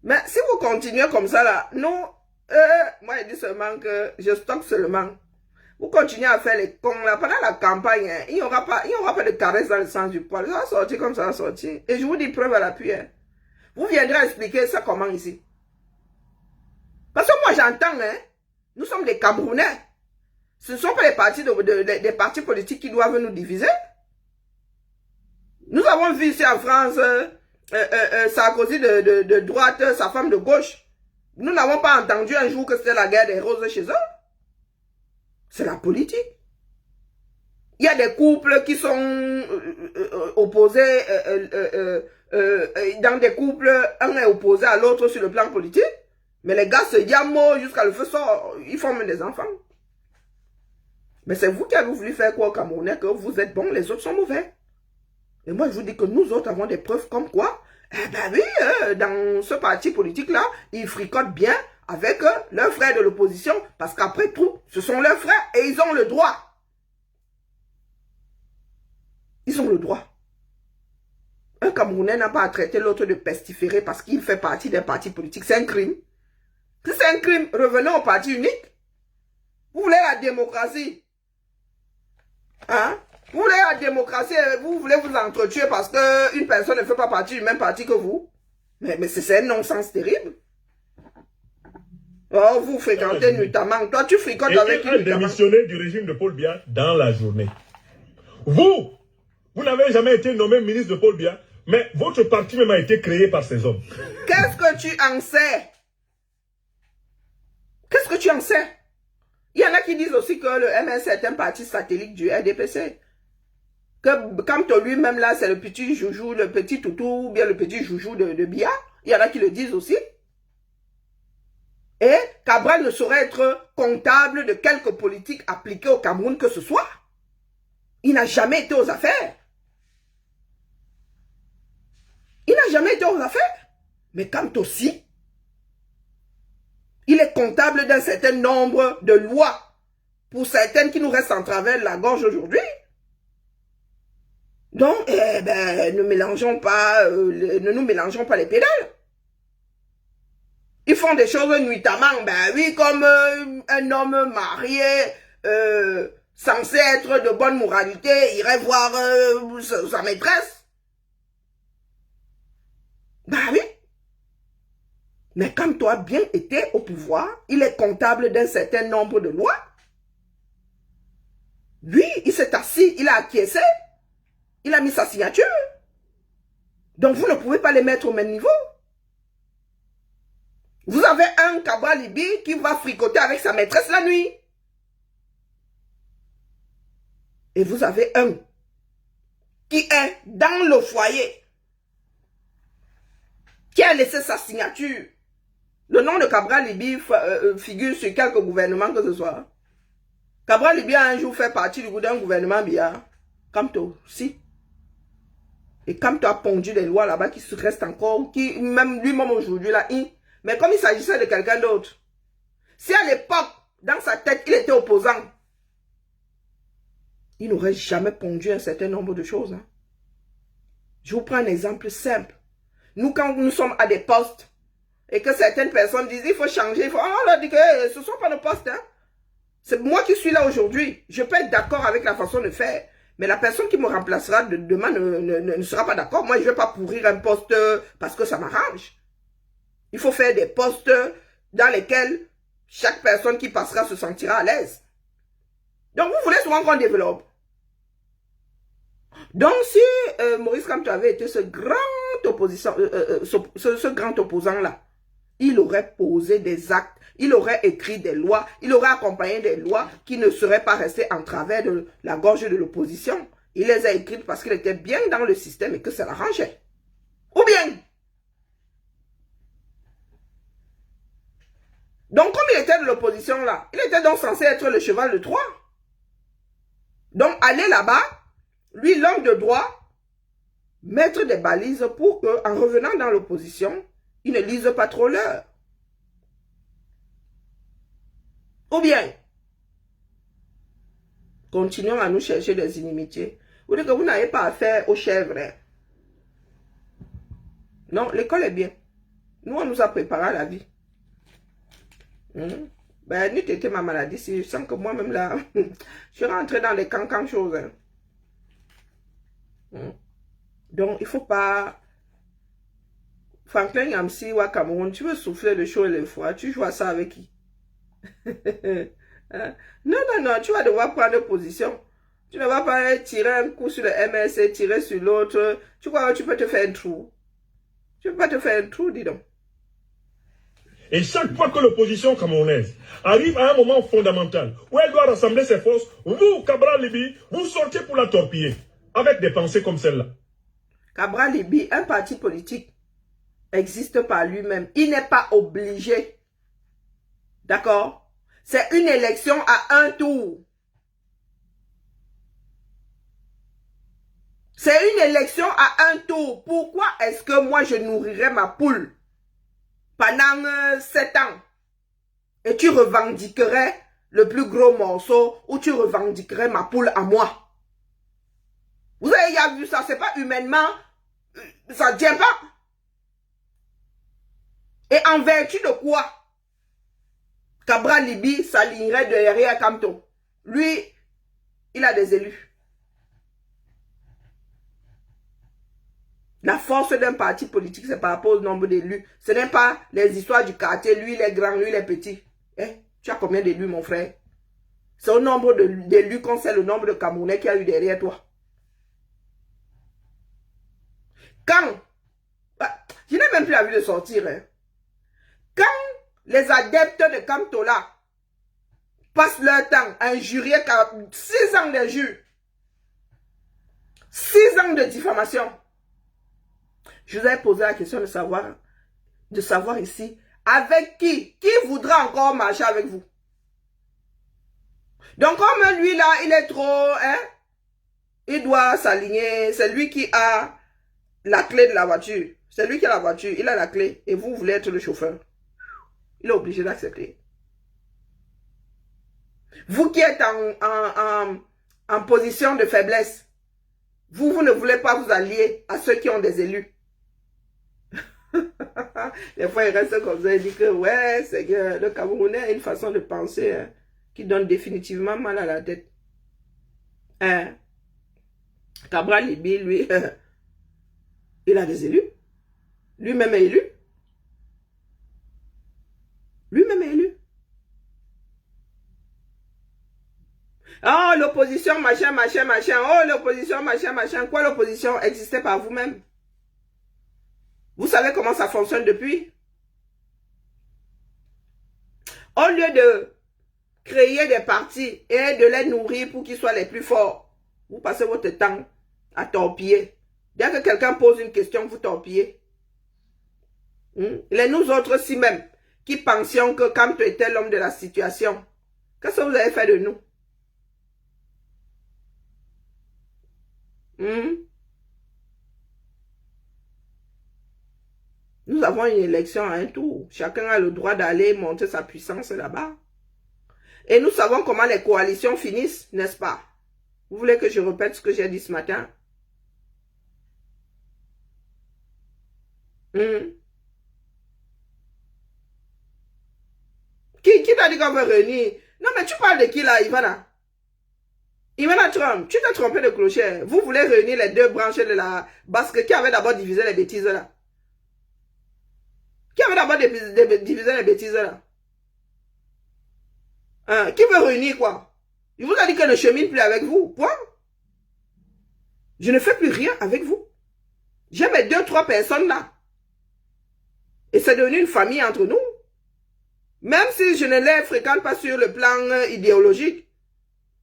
Mais si vous continuez comme ça là, nous, moi je dis seulement que je stocke seulement. Vous continuez à faire les cons là, pendant la campagne, hein, il n'y aura pas de caresse dans le sens du poil. Ça va sortir comme ça va sortir. Et je vous dis preuve à l'appui. Hein. Vous viendrez expliquer ça comment ici. Parce que moi j'entends, hein, nous sommes des Camerounais. Ce ne sont pas les partis, des partis politiques qui doivent nous diviser. Nous avons vu ici en France... Sarkozy de droite, sa femme de gauche. Nous n'avons pas entendu un jour que c'était la guerre des roses chez eux. C'est la politique. Il y a des couples qui sont opposés, dans des couples, un est opposé à l'autre sur le plan politique, mais les gars se yamment jusqu'à le feu sort, ils forment des enfants. Mais c'est vous qui avez voulu faire quoi au Camerounais, que vous êtes bons, les autres sont mauvais. Et moi, je vous dis que nous autres avons des preuves comme quoi, eh ben oui, dans ce parti politique-là, ils fricotent bien avec leurs frères de l'opposition, parce qu'après tout, ce sont leurs frères et ils ont le droit. Ils ont le droit. Un Camerounais n'a pas à traiter l'autre de pestiféré parce qu'il fait partie d'un parti politique. C'est un crime. Si c'est un crime, revenons au parti unique. Vous voulez la démocratie. Hein? Vous voulez la démocratie, vous voulez vous entretuer parce qu'une personne ne fait pas partie du même parti que vous. Mais c'est un non-sens terrible. Oh, vous fréquentez notamment. Toi, tu fréquentes avec qui a démissionné du régime de Paul Biya dans la journée. Vous n'avez jamais été nommé ministre de Paul Biya, mais votre parti même a été créé par ces hommes. Qu'est-ce que tu en sais? Qu'est-ce que tu en sais? Il y en a qui disent aussi que le MS est un parti satellite du RDPC. Que quand lui-même là, c'est le petit joujou, le petit toutou, ou bien le petit joujou de Biya. Il y en a qui le disent aussi. Et Cabral ne saurait être comptable de quelque politique appliquée au Cameroun que ce soit. Il n'a jamais été aux affaires. Il n'a jamais été aux affaires. Mais quant aussi, il est comptable d'un certain nombre de lois, pour certaines qui nous restent en travers la gorge aujourd'hui. Donc, ne nous mélangeons pas les pédales. Ils font des choses nuitamment, ben oui, comme un homme marié, censé être de bonne moralité, irait voir sa maîtresse. Ben oui. Mais quand toi bien été au pouvoir, il est comptable d'un certain nombre de lois. Lui, il s'est assis, il a acquiescé. Il a mis sa signature. Donc vous ne pouvez pas les mettre au même niveau. Vous avez un Cabral Libi qui va fricoter avec sa maîtresse la nuit. Et vous avez un qui est dans le foyer, qui a laissé sa signature. Le nom de Cabral Libi figure sur quelques gouvernements que ce soit. Cabral Libi a un jour fait partie d'un gouvernement bien. Kamto, si. Et Kamto a pondu des lois là-bas qui se restent encore, qui même lui-même aujourd'hui là, mais comme il s'agissait de quelqu'un d'autre. Si à l'époque, dans sa tête, il était opposant, il n'aurait jamais pondu un certain nombre de choses. Hein. Je vous prends un exemple simple. Nous, quand nous sommes à des postes, et que certaines personnes disent, il faut changer, il faut... on leur dit que ce ne sont pas nos postes. Hein. C'est moi qui suis là aujourd'hui. Je peux être d'accord avec la façon de faire. Mais la personne qui me remplacera demain ne sera pas d'accord. Moi, je ne vais pas pourrir un poste parce que ça m'arrange. Il faut faire des postes dans lesquels chaque personne qui passera se sentira à l'aise. Donc, vous voulez souvent qu'on développe. Donc, si Maurice Kamto avait été ce grand opposant-là, il aurait posé des actes, il aurait écrit des lois, il aurait accompagné des lois qui ne seraient pas restées en travers de la gorge de l'opposition. Il les a écrites parce qu'il était bien dans le système et que ça l'arrangeait. Ou bien, donc comme il était de l'opposition là, il était donc censé être le cheval de Troie. Donc aller là-bas, lui l'homme de droit, mettre des balises pour qu'en revenant dans l'opposition, il ne lise pas trop l'heure. Ou bien, continuons à nous chercher des inimitiés. Vous dites que vous n'avez pas affaire aux chèvres. Hein? Non, l'école est bien. Nous, on nous a préparé à la vie. Ben, ni t'étais ma maladie, si je sens que moi-même là, je suis rentré dans les cancans choses. Hein. Donc, il ne faut pas... Franklin Yamsi ou à Cameroun, tu veux souffler le chaud et le froid, tu joues à ça avec qui? Non, tu vas devoir prendre position. Tu ne vas pas tirer un coup sur le MS et tirer sur l'autre. Tu crois que tu peux te faire un trou? Tu ne peux pas te faire un trou, dis donc. Et chaque fois que l'opposition camerounaise arrive à un moment fondamental où elle doit rassembler ses forces, vous, Cabral Libi, vous sortez pour la torpiller avec des pensées comme celle-là. Cabral Libi, un parti politique, existe par lui-même. Il n'est pas obligé. D'accord? C'est une élection à un tour. C'est une élection à un tour. Pourquoi est-ce que moi je nourrirais ma poule pendant 7 ans et tu revendiquerais le plus gros morceau ou tu revendiquerais ma poule à moi? Vous avez déjà vu ça? C'est pas humainement, ça ne tient pas. Et en vertu de quoi Cabral Libi s'alignerait derrière Kamto? Lui, il a des élus. La force d'un parti politique, c'est par rapport au nombre d'élus. Ce n'est pas les histoires du quartier, lui il est grand, lui il est petit. Tu as combien d'élus, mon frère? C'est au nombre d'élus qu'on sait le nombre de Camerounais qu'il y a eu derrière toi. Quand, je n'ai même plus envie de sortir. Hein. Quand les adeptes de Kamtola passent leur temps à injurier 6 ans d'injures, 6 ans de diffamation, je vous ai posé la question de savoir ici, avec qui voudra encore marcher avec vous? Donc comme lui là, il est trop, hein, il doit s'aligner, c'est lui qui a la clé de la voiture. C'est lui qui a la voiture, il a la clé, et vous voulez être le chauffeur. Il est obligé d'accepter. Vous qui êtes en position de faiblesse, vous ne voulez pas vous allier à ceux qui ont des élus. Des fois, il reste comme ça, il dit que ouais, c'est que le Camerounais a une façon de penser hein, qui donne définitivement mal à la tête. Hein? Cabral Libi, lui, il a des élus. Lui-même est élu. Lui-même est élu. Oh, l'opposition, machin. Oh, l'opposition, machin. Quoi, l'opposition? Existait par vous-même. Vous savez comment ça fonctionne depuis? Au lieu de créer des partis et de les nourrir pour qu'ils soient les plus forts, vous passez votre temps à torpiller. Dès que quelqu'un pose une question, vous torpillez. Les nous autres si même, qui pensions que Kamto était l'homme de la situation, qu'est-ce que vous avez fait de nous? Nous avons une élection à un tour. Chacun a le droit d'aller monter sa puissance là-bas. Et nous savons comment les coalitions finissent, n'est-ce pas? Vous voulez que je répète ce que j'ai dit ce matin? Qui t'a dit qu'on veut réunir? Non, mais tu parles de qui là, Ivana? Ivana Trump, tu t'es trompé de clocher. Vous voulez réunir les deux branches de la basque qui avait d'abord divisé les bêtises là? Qui avait d'abord divisé les bêtises là? Qui veut réunir quoi? Je vous ai dit que je ne chemine plus avec vous. Point. Je ne fais plus rien avec vous. J'ai mes 2-3 personnes là. Et c'est devenu une famille entre nous. Même si je ne les fréquente pas sur le plan idéologique,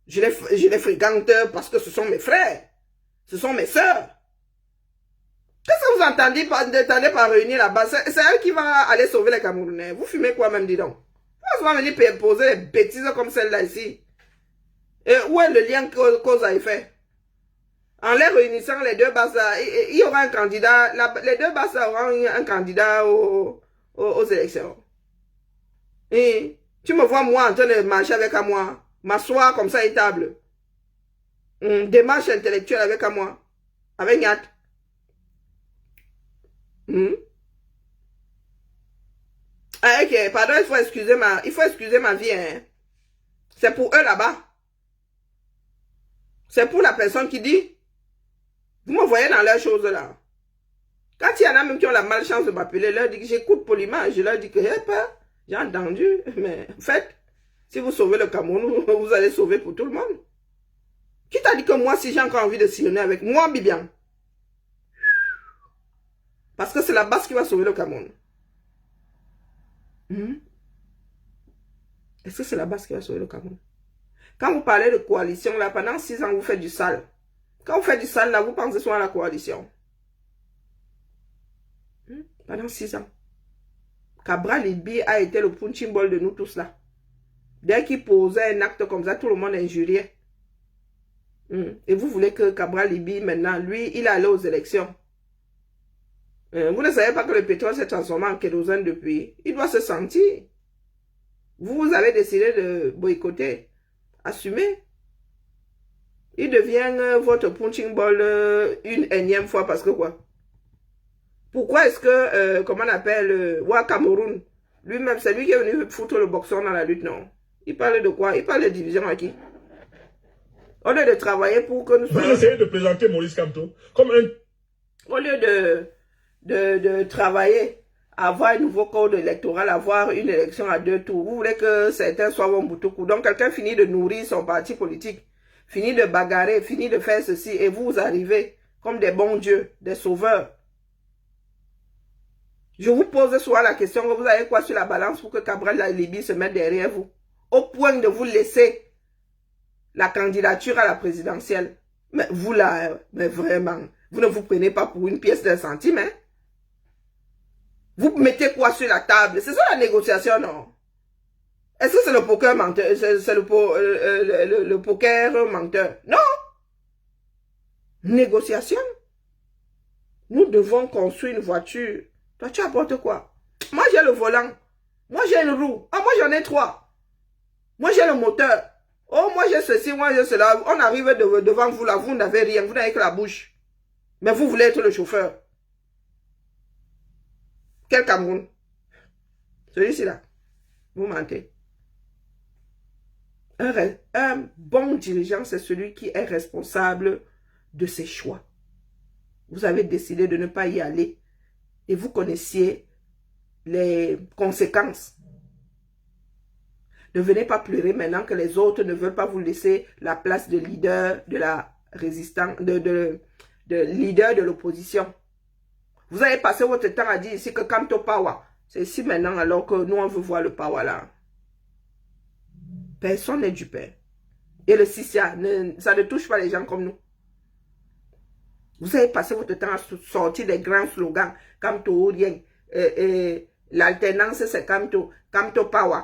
je les fréquente parce que ce sont mes frères. Ce sont mes sœurs. Qu'est-ce que vous entendez par réunir là-bas? C'est elle qui va aller sauver les Camerounais. Vous fumez quoi même, dis donc? Vous allez venir poser des bêtises comme celle-là ici. Et où est le lien cause à effet? En les réunissant, les deux basses, il y aura un candidat, les deux basses auront un candidat aux élections. Et tu me vois moi en train de marcher avec moi, m'asseoir comme ça à une table. Démarche intellectuelle avec moi, avec Nyat. Ah, ok, pardon, il faut excuser ma vie. Hein. C'est pour eux là-bas. C'est pour la personne qui dit, vous me voyez dans leurs choses là. Quand il y en a même qui ont la malchance de m'appeler, leur dit que j'écoute poliment, je leur dis que j'ai entendu, mais en fait, si vous sauvez le Cameroun, vous allez sauver pour tout le monde. Qui t'a dit que moi, si j'ai encore envie de sillonner avec moi, Bibian? Parce que c'est la base qui va sauver le Cameroun. Est-ce que c'est la base qui va sauver le Cameroun? Quand vous parlez de coalition, là, pendant 6 ans, vous faites du sale. Quand vous faites du sale, là, vous pensez souvent à la coalition. Pendant 6 ans. Cabral Libi a été le punching ball de nous tous là. Dès qu'il posait un acte comme ça, tout le monde injuriait. Et vous voulez que Cabral Libi, maintenant, lui, il est allé aux élections. Vous ne savez pas que le pétrole s'est transformé en kérosène depuis. Il doit se sentir. Vous avez décidé de boycotter. Assumez. Il devient votre punching ball une énième fois parce que quoi? Pourquoi est-ce que, comment on appelle, Wa Cameroun, lui-même, c'est lui qui est venu foutre le boxeur dans la lutte, non? Il parle de quoi? Il parle de division à qui? Au lieu de travailler pour que nous soyons... Vous essayez de présenter Maurice Kamto comme un... Au lieu de travailler, avoir un nouveau code électoral, avoir une élection à 2 tours, vous voulez que certains soient bon boutoukou. Donc quelqu'un finit de nourrir son parti politique, finit de bagarrer, finit de faire ceci, et vous arrivez comme des bons dieux, des sauveurs. Je vous pose souvent la question, vous avez quoi sur la balance pour que Cabral Libi se mette derrière vous? Au point de vous laisser la candidature à la présidentielle. Mais vous là, mais vraiment, vous ne vous prenez pas pour une pièce d'un centime, hein? Vous mettez quoi sur la table? C'est ça la négociation, non? Est-ce que c'est le poker menteur? C'est le poker menteur? Non! Négociation. Nous devons construire une voiture. Toi, tu apportes quoi? Moi, j'ai le volant. Moi, j'ai une roue. Ah, moi, j'en ai 3. Moi, j'ai le moteur. Oh, moi, j'ai ceci, moi, j'ai cela. On arrive devant vous, là. Vous n'avez rien. Vous n'avez que la bouche. Mais vous voulez être le chauffeur. Quel Cameroun? Celui-ci, là. Vous mentez. Un bon dirigeant, c'est celui qui est responsable de ses choix. Vous avez décidé de ne pas y aller. Et vous connaissiez les conséquences. Ne venez pas pleurer maintenant que les autres ne veulent pas vous laisser la place de leader de la résistance, de leader de l'opposition. Vous avez passé votre temps à dire ici que Kamto Power, c'est ici maintenant alors que nous on veut voir le Power là. Personne n'est du père. Et le CICIA, ça ne touche pas les gens comme nous. Vous avez passé votre temps à sortir des grands slogans, Kamto Rien. L'alternance, c'est Kamto Power.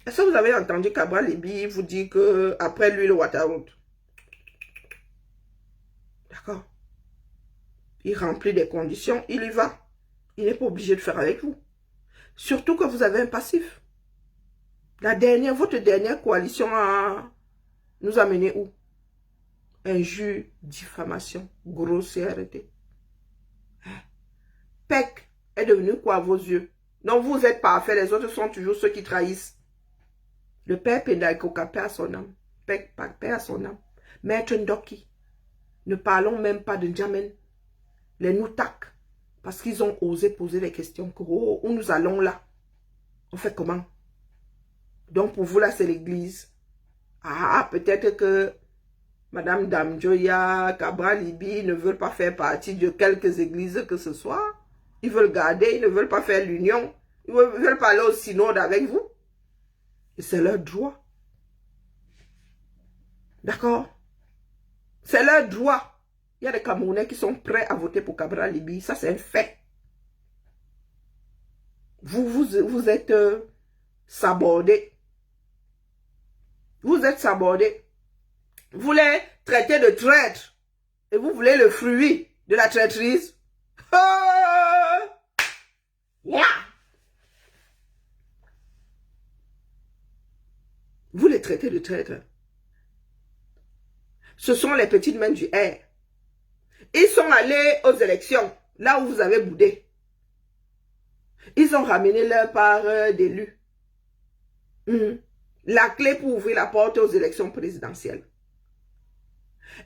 Est-ce que vous avez entendu Cabral Libi vous dire que après lui, le Waterroute? D'accord? Il remplit des conditions, il y va. Il n'est pas obligé de faire avec vous. Surtout que vous avez un passif. Votre dernière coalition nous a mené où? Injure, diffamation, grossièreté. PEC est devenu quoi à vos yeux? Donc vous êtes parfaits, les autres sont toujours ceux qui trahissent. Le père Pendaikoka, paix à son âme. Paix à son âme. Maître Ndoki. Ne parlons même pas de Djamen. Les Noutak. Parce qu'ils ont osé poser des questions. Oh, où nous allons là? On fait comment? Donc pour vous là, c'est l'église. Ah, peut-être que Madame Damjoya, Cabral Libi ne veulent pas faire partie de quelques églises que ce soit. Ils veulent garder, ils ne veulent pas faire l'union. Ils veulent pas aller au synode avec vous. Et c'est leur droit. D'accord? C'est leur droit. Il y a des Camerounais qui sont prêts à voter pour Cabral Libi. Ça, c'est un fait. Vous êtes sabordés. Vous êtes sabordés. Vous voulez traiter de traître. Et vous voulez le fruit de la traîtrise. Yeah. Vous les traitez de traîtres. Ce sont les petites mains du air. Ils sont allés aux élections, là où vous avez boudé. Ils ont ramené leur part d'élus. La clé pour ouvrir la porte aux élections présidentielles.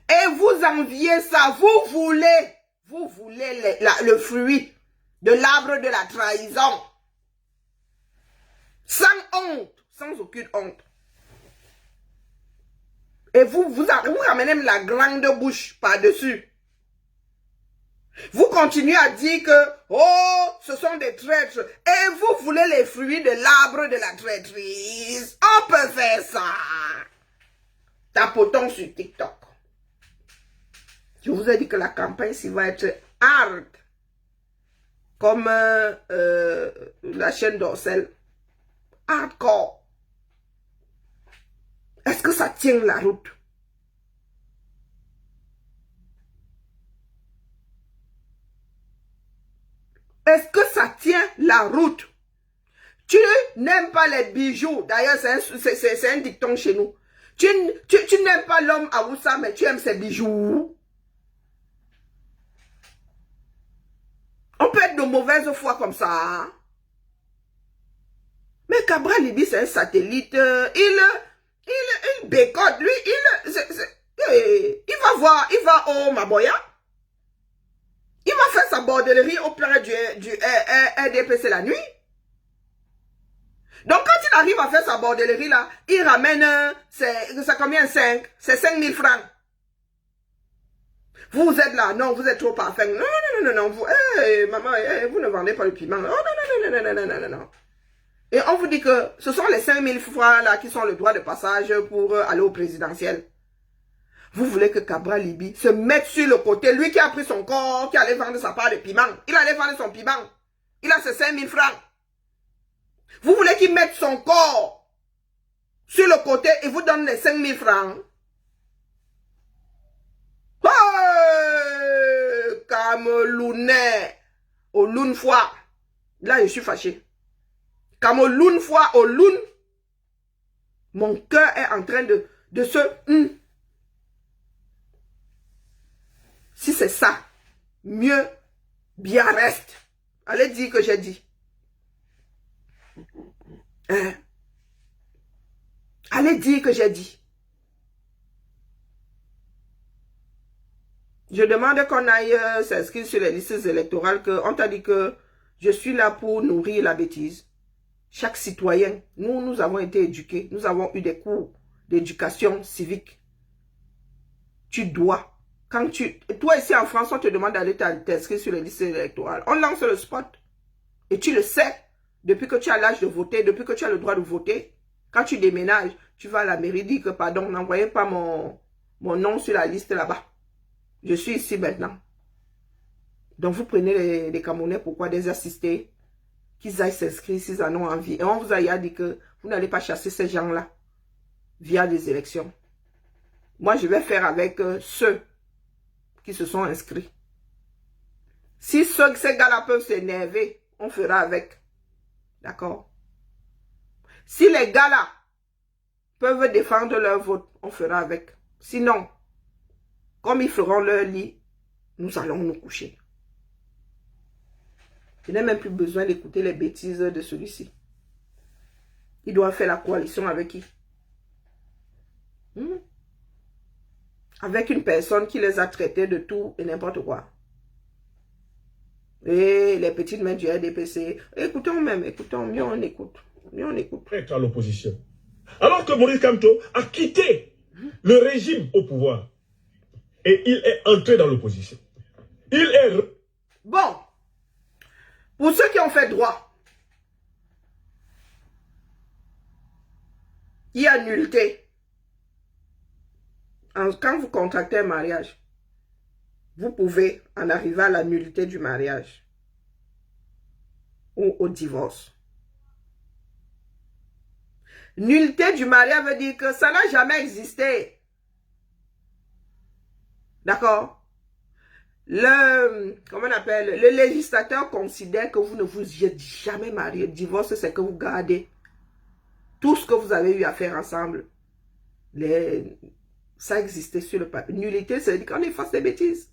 Et vous enviez ça. Vous voulez le fruit de l'arbre de la trahison. Sans honte, sans aucune honte. Et vous ramenez même la grande bouche par-dessus. Vous continuez à dire que, oh, ce sont des traîtres. Et vous voulez les fruits de l'arbre de la traîtrise. On peut faire ça. Tapotons sur TikTok. Je vous ai dit que la campagne, s'il va être hard. Comme la chaîne d'Orcel. Hardcore. Est-ce que ça tient la route? Est-ce que ça tient la route? Tu n'aimes pas les bijoux. D'ailleurs, c'est un dicton chez nous. Tu n'aimes pas l'homme à Oussa, mais tu aimes ses bijoux. On peut être de mauvaise foi comme ça. Mais Cabral Libi, c'est un satellite. Il bécote. Lui, il va voir, il va au Maboya. Il va faire sa bordellerie au plein du RDPC la nuit. Donc, quand il arrive à faire sa bordellerie là, il ramène, c'est combien 5? C'est 5 000 francs. Vous êtes là, non, vous êtes trop parfait. Non, vous, maman, vous ne vendez pas le piment. Non. Et on vous dit que ce sont les 5 000 francs là qui sont le droit de passage pour aller au présidentiel. Vous voulez que Cabral Libi se mette sur le côté, lui qui a pris son corps, qui allait vendre sa part de piment. Il allait vendre son piment. Il a ses 5 000 francs. Vous voulez qu'il mette son corps sur le côté et vous donne les 5 000 francs. Camerounais, au loun fois. Là, je suis fâché. Cameroun fois au loun. Mon cœur est en train de se... Si c'est ça, mieux, bien reste. Allez dire que j'ai dit. Allez dire que j'ai dit. Je demande qu'on aille s'inscrire sur les listes électorales, on t'a dit que je suis là pour nourrir la bêtise. Chaque citoyen, nous avons été éduqués, nous avons eu des cours d'éducation civique. Tu dois. Toi ici en France, on te demande d'aller t'inscrire sur les listes électorales. On lance le spot. Et tu le sais. depuis que tu as l'âge de voter, depuis que tu as le droit de voter, quand tu déménages, tu vas à la mairie, dire que pardon, n'envoyez pas mon nom sur la liste là-bas. Je suis ici maintenant. Donc vous prenez les Camerounais, pourquoi des assistés, qu'ils aillent s'inscrire s'ils en ont envie. Et on vous a dit que vous n'allez pas chasser ces gens-là via les élections. Moi, je vais faire avec ceux qui se sont inscrits. Si ces gars-là peuvent s'énerver, on fera avec. D'accord? Si les gars-là peuvent défendre leur vote, on fera avec. Sinon, comme ils feront leur lit, nous allons nous coucher. Je n'ai même plus besoin d'écouter les bêtises de celui-ci. Il doit faire la coalition avec qui? Avec une personne qui les a traités de tout et n'importe quoi. Et les petites mains du RDPC. Écoutons même, écoutons, mieux on écoute. Mieux on écoute. Être à l'opposition. Alors que Maurice Kamto a quitté le régime au pouvoir. Et il est entré dans l'opposition. Il est... Bon. Pour ceux qui ont fait droit, il y a nullité. Quand vous contractez un mariage, vous pouvez en arriver à la nullité du mariage ou au divorce. Nullité du mariage veut dire que ça n'a jamais existé. D'accord? Comment on appelle? Le législateur considère que vous ne vous êtes jamais marié. Le divorce, c'est que vous gardez tout ce que vous avez eu à faire ensemble. Ça existait sur le papier. Nullité, ça veut dire qu'on efface des bêtises.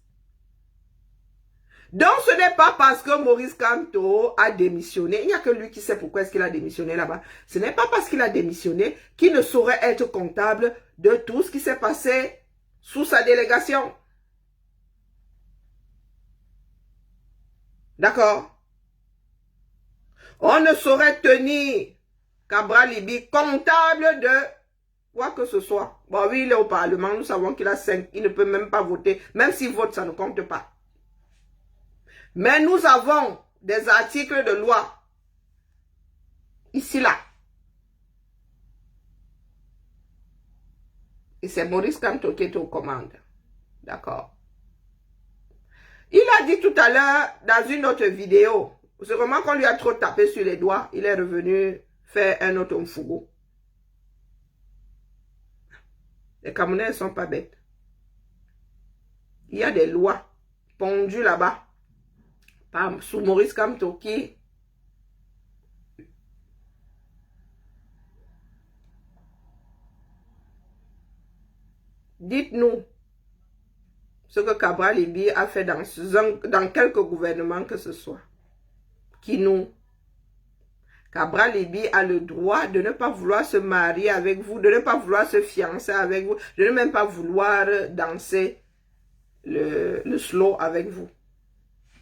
Donc, ce n'est pas parce que Maurice Kamto a démissionné. Il n'y a que lui qui sait pourquoi est-ce qu'il a démissionné là-bas. Ce n'est pas parce qu'il a démissionné qu'il ne saurait être comptable de tout ce qui s'est passé sous sa délégation. D'accord? On ne saurait tenir Cabral Libi comptable de quoi que ce soit. Bon, oui, il est au Parlement. Nous savons qu'il a 5. Il ne peut même pas voter. Même s'il vote, ça ne compte pas. Mais nous avons des articles de loi. Ici, là. Et c'est Maurice Kamto qui est aux commandes. D'accord? Il a dit tout à l'heure, dans une autre vidéo, c'est vraiment qu'on lui a trop tapé sur les doigts, il est revenu faire un autre mfugo. Les Camerounais ne sont pas bêtes. Il y a des lois pondues là-bas, sous Maurice Kamto, qui... Dites-nous ce que Cabral Libi a fait dans quelques gouvernements que ce soit. Cabral Libi a le droit de ne pas vouloir se marier avec vous, de ne pas vouloir se fiancer avec vous, de ne même pas vouloir danser le slow avec vous.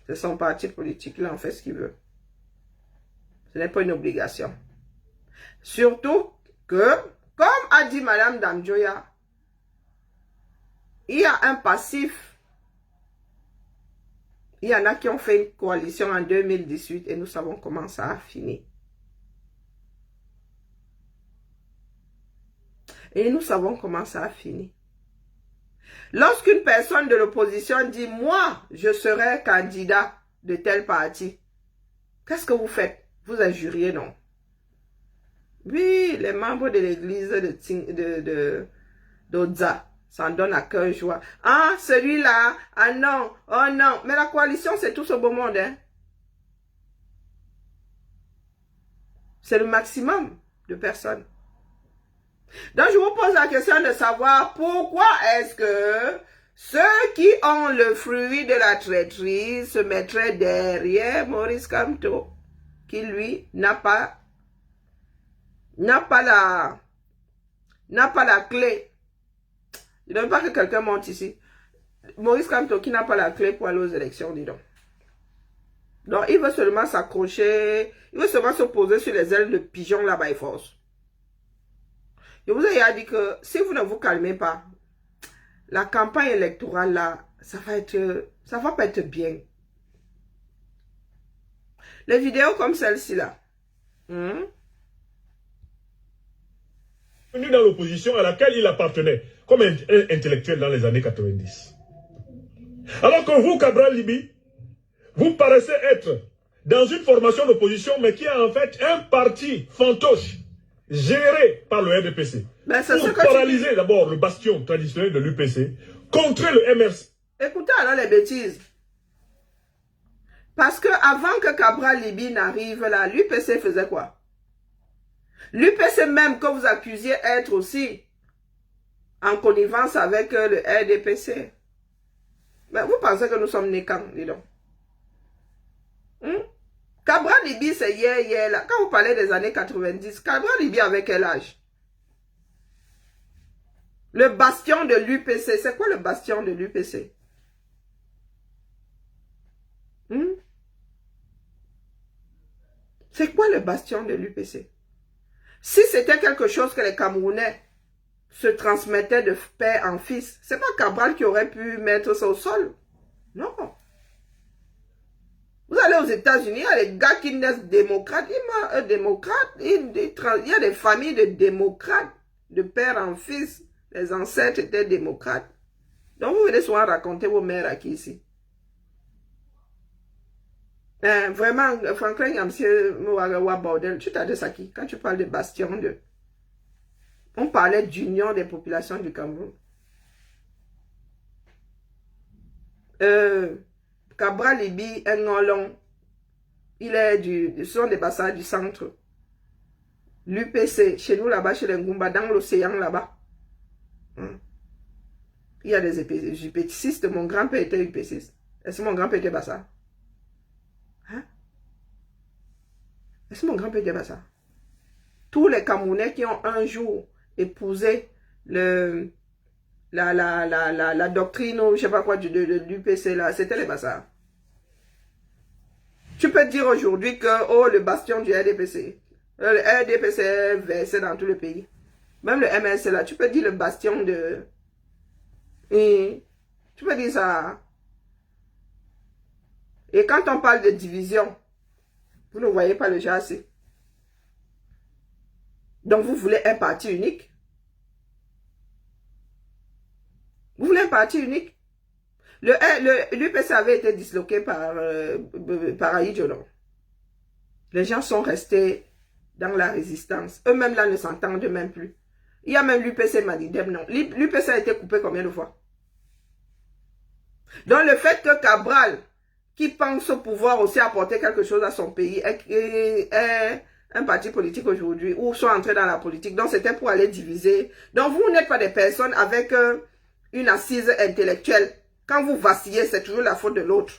C'est son parti politique, là, on fait ce qu'il veut. Ce n'est pas une obligation. Surtout que, comme a dit Madame Damjoya, il y a un passif. Il y en a qui ont fait une coalition en 2018 et nous savons comment ça a fini. Et nous savons comment ça a fini. Lorsqu'une personne de l'opposition dit « Moi, je serai candidat de tel parti », qu'est-ce que vous faites? Vous injuriez, non? Oui, les membres de l'église d'Odza s'en donnent à cœur joie. Ah, celui-là, ah non, oh non. Mais la coalition, c'est tout ce beau monde. Hein? C'est le maximum de personnes. Donc, je vous pose la question de savoir pourquoi est-ce que ceux qui ont le fruit de la traîtrise se mettraient derrière Maurice Kamto, qui lui n'a pas la clé. Je ne veux pas que quelqu'un monte ici. Maurice Kamto qui n'a pas la clé pour aller aux élections, dis donc. Donc, il veut seulement s'accrocher, il veut seulement se poser sur les ailes de pigeon là-bas et force. Je vous ai dit que si vous ne vous calmez pas, la campagne électorale là, ça va pas être bien. Les vidéos comme celle-ci là, Venu dans l'opposition à laquelle il appartenait comme un intellectuel dans les années 90. Alors que vous, Cabral Libi, vous paraissez être dans une formation d'opposition, mais qui est en fait un parti fantoche, géré par le RDPC. Pour paralyser d'abord le bastion traditionnel de l'UPC, contrer le MRC. Écoutez alors les bêtises. Parce que avant que Cabral Libi n'arrive là, l'UPC faisait quoi? L'UPC même que vous accusiez être aussi en connivence avec le RDPC. Mais vous pensez que nous sommes nés quand, dis donc? Cabral Libi, c'est hier, là. Quand vous parlez des années 90, Cabral Libi avait quel âge? Le bastion de l'UPC, c'est quoi le bastion de l'UPC? C'est quoi le bastion de l'UPC? Si c'était quelque chose que les Camerounais se transmettaient de père en fils, c'est pas Cabral qui aurait pu mettre ça au sol. Non. Vous allez aux États-Unis, il y a des gars qui naissent démocrates. Il y a des familles de démocrates, de père en fils. Les ancêtres étaient démocrates. Donc vous venez souvent raconter vos mères à qui ici? Vraiment, Franklin Yamsier, bordel, tu t'as dit ça qui? Quand tu parles de bastion de... On parlait d'union des populations du Cameroun. Cabral Libi, un Ngolon, il est ce sont des bassins du centre. L'UPC, chez nous là-bas, chez les Ngumba, dans l'océan là-bas. Il y a des UPCistes. Mon grand-père était UPCiste. Est-ce que mon grand-père était bassa? Est-ce que mon grand-père était bassa? Tous les Camerounais qui ont un jour épousé la doctrine ou je sais pas quoi de l'UPC là, c'était les bassards. Tu peux dire aujourd'hui que oh, le bastion du RDPC. Le RDPC est versé dans tout le pays. Même le MRC là, tu peux dire le bastion de... Et tu peux dire ça. Et quand on parle de division, vous ne voyez pas le assez. Donc vous voulez un parti unique? Vous voulez un parti unique? L'UPC avait été disloqué par Aïdjolon. Les gens sont restés dans la résistance. Eux-mêmes là ne s'entendent même plus. Il y a même l'UPC Malidem, non. L'UPC a été coupé combien de fois? Donc le fait que Cabral, qui pense pouvoir aussi apporter quelque chose à son pays, est un parti politique aujourd'hui, ou sont entrés dans la politique. Donc c'était pour aller diviser. Donc vous n'êtes pas des personnes avec une assise intellectuelle. Quand vous vacillez, c'est toujours la faute de l'autre.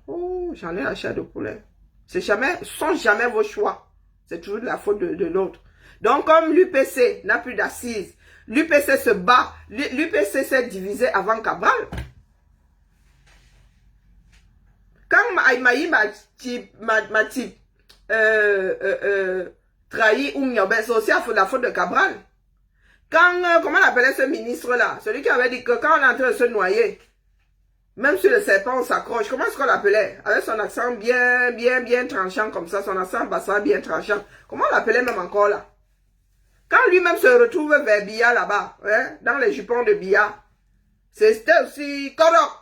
Oh, j'en ai acheté de poulet. Ce sont jamais vos choix. C'est toujours la faute de l'autre. Donc comme l'UPC n'a plus d'assises, l'UPC se bat, l'UPC s'est divisé avant Cabral. Quand Maïmaï m'a trahi ou c'est aussi la faute de Cabral. Quand, comment on appelait ce ministre-là? Celui qui avait dit que quand on est en train de se noyer, même sur le serpent, on s'accroche. Comment est-ce qu'on l'appelait? Avec son accent bien tranchant comme ça, son accent bassin bien tranchant. Comment on l'appelait même encore là? Quand lui-même se retrouve vers Biya là-bas, hein, dans les jupons de Biya, c'était aussi Kodok.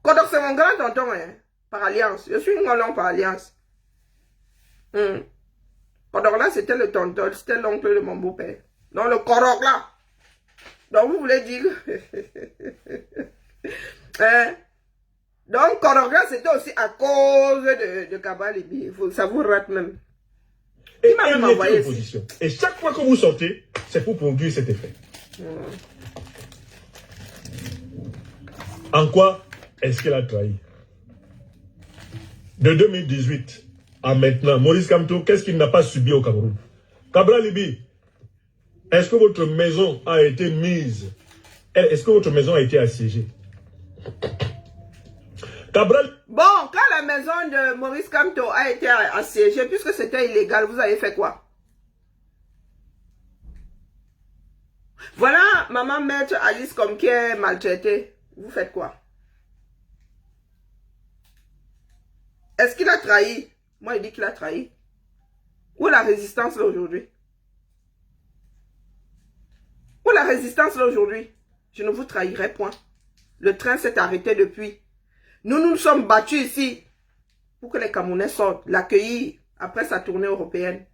Kodok, c'est mon grand tonton, hein, par alliance. Je suis Ngolon par alliance. Kodok là, c'était le tonton, c'était l'oncle de mon beau-père. Donc le Kodok là. Donc vous voulez dire... hein? Donc Kodok là, c'était aussi à cause de Cabral Libi. Ça vous rate même. Et il m'a même envoyé l'opposition. Et chaque fois que vous sortez, c'est pour produire cet effet. En quoi est-ce qu'elle a trahi? De 2018 à maintenant, Maurice Kamto, qu'est-ce qu'il n'a pas subi au Cameroun? Cabral Libi, est-ce que votre maison a été mise? Est-ce que votre maison a été assiégée? Cabral... Bon, quand la maison de Maurice Kamto a été assiégée, puisque c'était illégal, vous avez fait quoi? Voilà, maman maître Alice comme qui est maltraitée. Vous faites quoi? Est-ce qu'il a trahi? Moi, il dit qu'il a trahi. Où est la résistance là aujourd'hui? Où est la résistance là aujourd'hui? Je ne vous trahirai point. Le train s'est arrêté depuis. Nous nous sommes battus ici pour que les Camerounais sortent, l'accueillir après sa tournée européenne.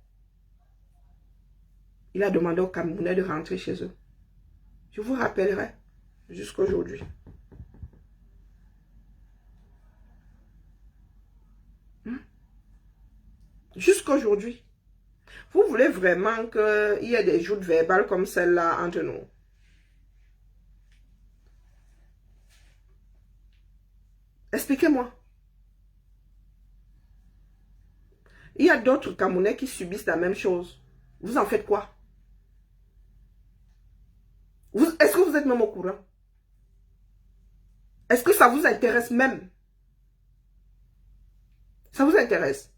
Il a demandé aux Camerounais de rentrer chez eux. Je vous rappellerai jusqu'à aujourd'hui. Jusqu'à aujourd'hui. Vous voulez vraiment qu'il y ait des joutes verbales comme celle-là entre nous? Expliquez-moi. Il y a d'autres Camerounais qui subissent la même chose. Vous en faites quoi? Est-ce que vous êtes même au courant? Est-ce que ça vous intéresse même? Ça vous intéresse?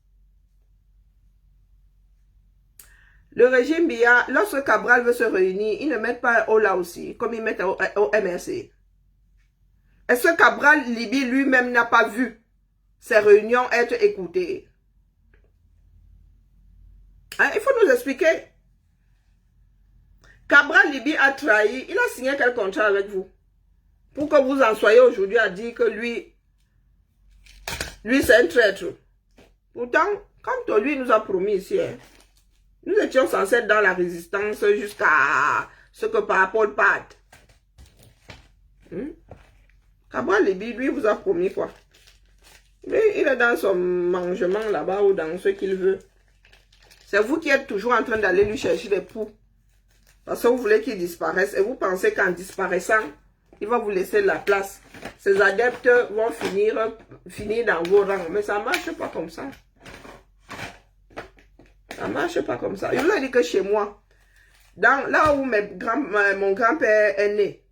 Le régime Biya, lorsque Cabral veut se réunir, ils ne mettent pas Ola aussi, comme ils mettent au MRC. Est-ce que Cabral Libi lui-même n'a pas vu ces réunions être écoutées? Hein, il faut nous expliquer. Cabral Libi a trahi, il a signé quel contrat avec vous? Pour que vous en soyez aujourd'hui à dire que lui c'est un traître. Pourtant, quand lui nous a promis ici, hein, nous étions censés être dans la résistance jusqu'à ce que par Paul parte. Cabral Libi, lui, vous a promis quoi? Lui, il est dans son mangement là-bas ou dans ce qu'il veut. C'est vous qui êtes toujours en train d'aller lui chercher des poux. Parce que vous voulez qu'il disparaisse. Et vous pensez qu'en disparaissant, il va vous laisser la place. Ses adeptes vont finir dans vos rangs. Mais ça ne marche pas comme ça. Ça ne marche pas comme ça. Je vous ai dit que chez moi, là où mon grand-père est né,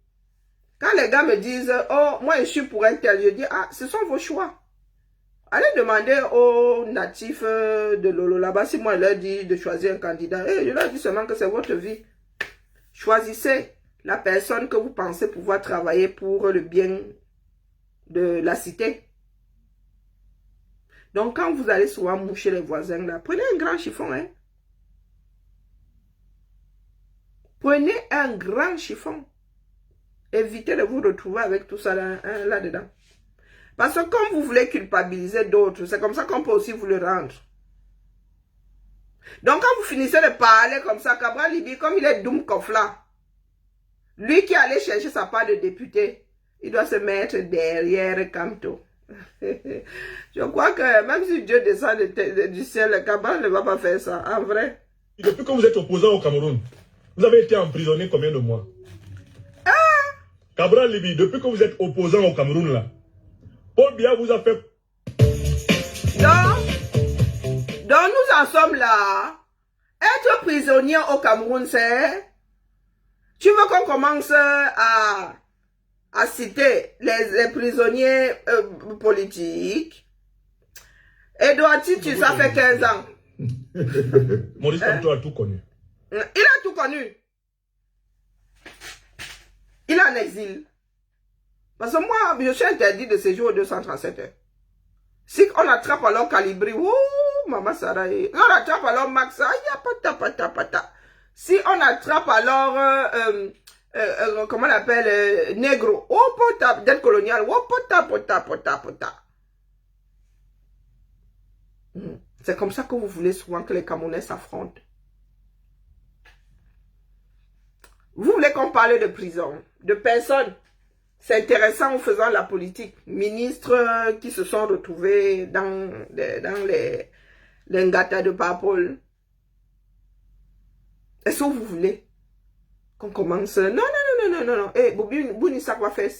quand les gars me disent, oh, moi je suis pour un tel, je dis, ah, ce sont vos choix. Allez demander aux natifs de Lolo là-bas si moi je leur dis de choisir un candidat. Et je leur dis seulement que c'est votre vie. Choisissez la personne que vous pensez pouvoir travailler pour le bien de la cité. Donc quand vous allez souvent moucher les voisins là, prenez un grand chiffon. Hein. Prenez un grand chiffon. Évitez de vous retrouver avec tout ça là-dedans. Parce que comme vous voulez culpabiliser d'autres, c'est comme ça qu'on peut aussi vous le rendre. Donc quand vous finissez de parler comme ça, Cabral Libi, comme il est Doumkoff là, lui qui allait chercher sa part de député, il doit se mettre derrière Camto. Je crois que même si Dieu descend du ciel, Cabral ne va pas faire ça, en vrai. Depuis que vous êtes opposant au Cameroun, vous avez été emprisonné combien de mois? Cabral Libi, depuis que vous êtes opposant au Cameroun là, Paul Biya vous a fait... Donc nous en sommes là. Être prisonnier au Cameroun, c'est... Tu veux qu'on commence à citer les prisonniers politiques? Edouard Titu, ça fait 15 ans. Maurice Kamto a tout connu. Il a tout connu. Il est en exil. Parce que moi, je suis interdit de séjour au 237 heures. Si on attrape alors Calibri, ouh, maman Sarah, on attrape alors Max, pata. Si on attrape alors, comment on appelle, Negro, oh, pota, dette coloniale, oh, pota. C'est comme ça que vous voulez souvent que les Camerounais s'affrontent. Vous voulez qu'on parle de prison, de personnes. C'est intéressant en faisant la politique. Ministres qui se sont retrouvés dans les ngata de Papol. Est-ce que vous voulez qu'on commence? Non. Eh, Bounisak va faire.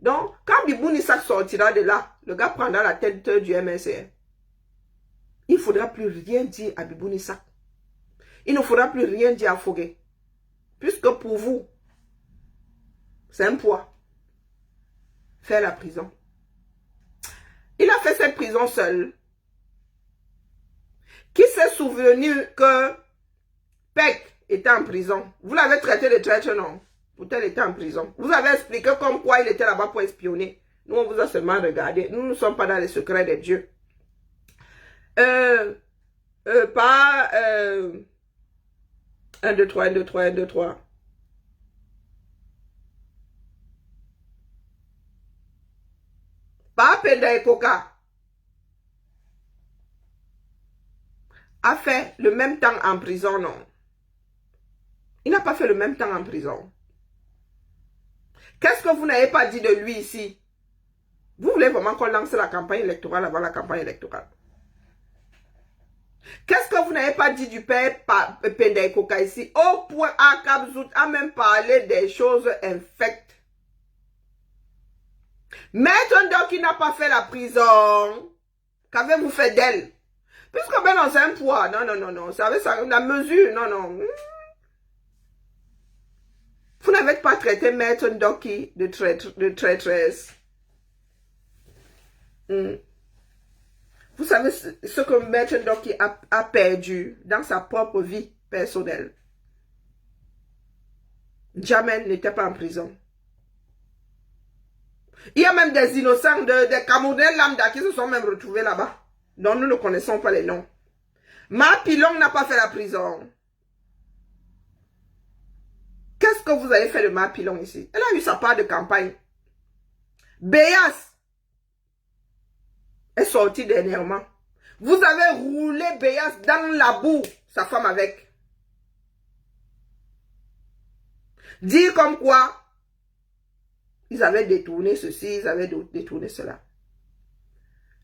Donc, quand Bounisak sortira de là, le gars prendra la tête du MSR. Il ne faudra plus rien dire à Bounisak. Il ne faudra plus rien dire à Fogué. Puisque pour vous, c'est un poids. Faire la prison. Il a fait cette prison seul. Qui s'est souvenu que Peck était en prison? Vous l'avez traité de traître, non? Pourtant, il était en prison. Vous avez expliqué comme quoi il était là-bas pour espionner. Nous, on vous a seulement regardé. Nous ne sommes pas dans les secrets des dieux. Pas 1, 2, 3, 1, 2, 3, 1, 2, 3. Pas Penda et Coca. A fait le même temps en prison, non. Il n'a pas fait le même temps en prison. Qu'est-ce que vous n'avez pas dit de lui ici? Vous voulez vraiment qu'on lance la campagne électorale avant la campagne électorale? Qu'est-ce que vous n'avez pas dit du père Penda et Coca ici? Au point à Kabzout a même parlé des choses infectes. Maintenant qu'il n'a pas fait la prison, qu'avez-vous fait d'elle? Puisque ben non, c'est un poids. Non, non, non, non. Vous savez, ça, la mesure, non, non. Vous n'avez pas traité Maître Ndoki de traîtresse. Vous savez ce que Maître Ndoki a perdu dans sa propre vie personnelle. Jamais n'était pas en prison. Il y a même des innocents, des Camerounais lambda qui se sont même retrouvés là-bas, dont nous ne connaissons pas les noms. Ma Pilon n'a pas fait la prison. Qu'est-ce que vous avez fait de Ma Pilon ici? Elle a eu sa part de campagne. Béas est sorti dernièrement. Vous avez roulé Béas dans la boue, sa femme avec. Dire comme quoi ils avaient détourné ceci, ils avaient détourné cela.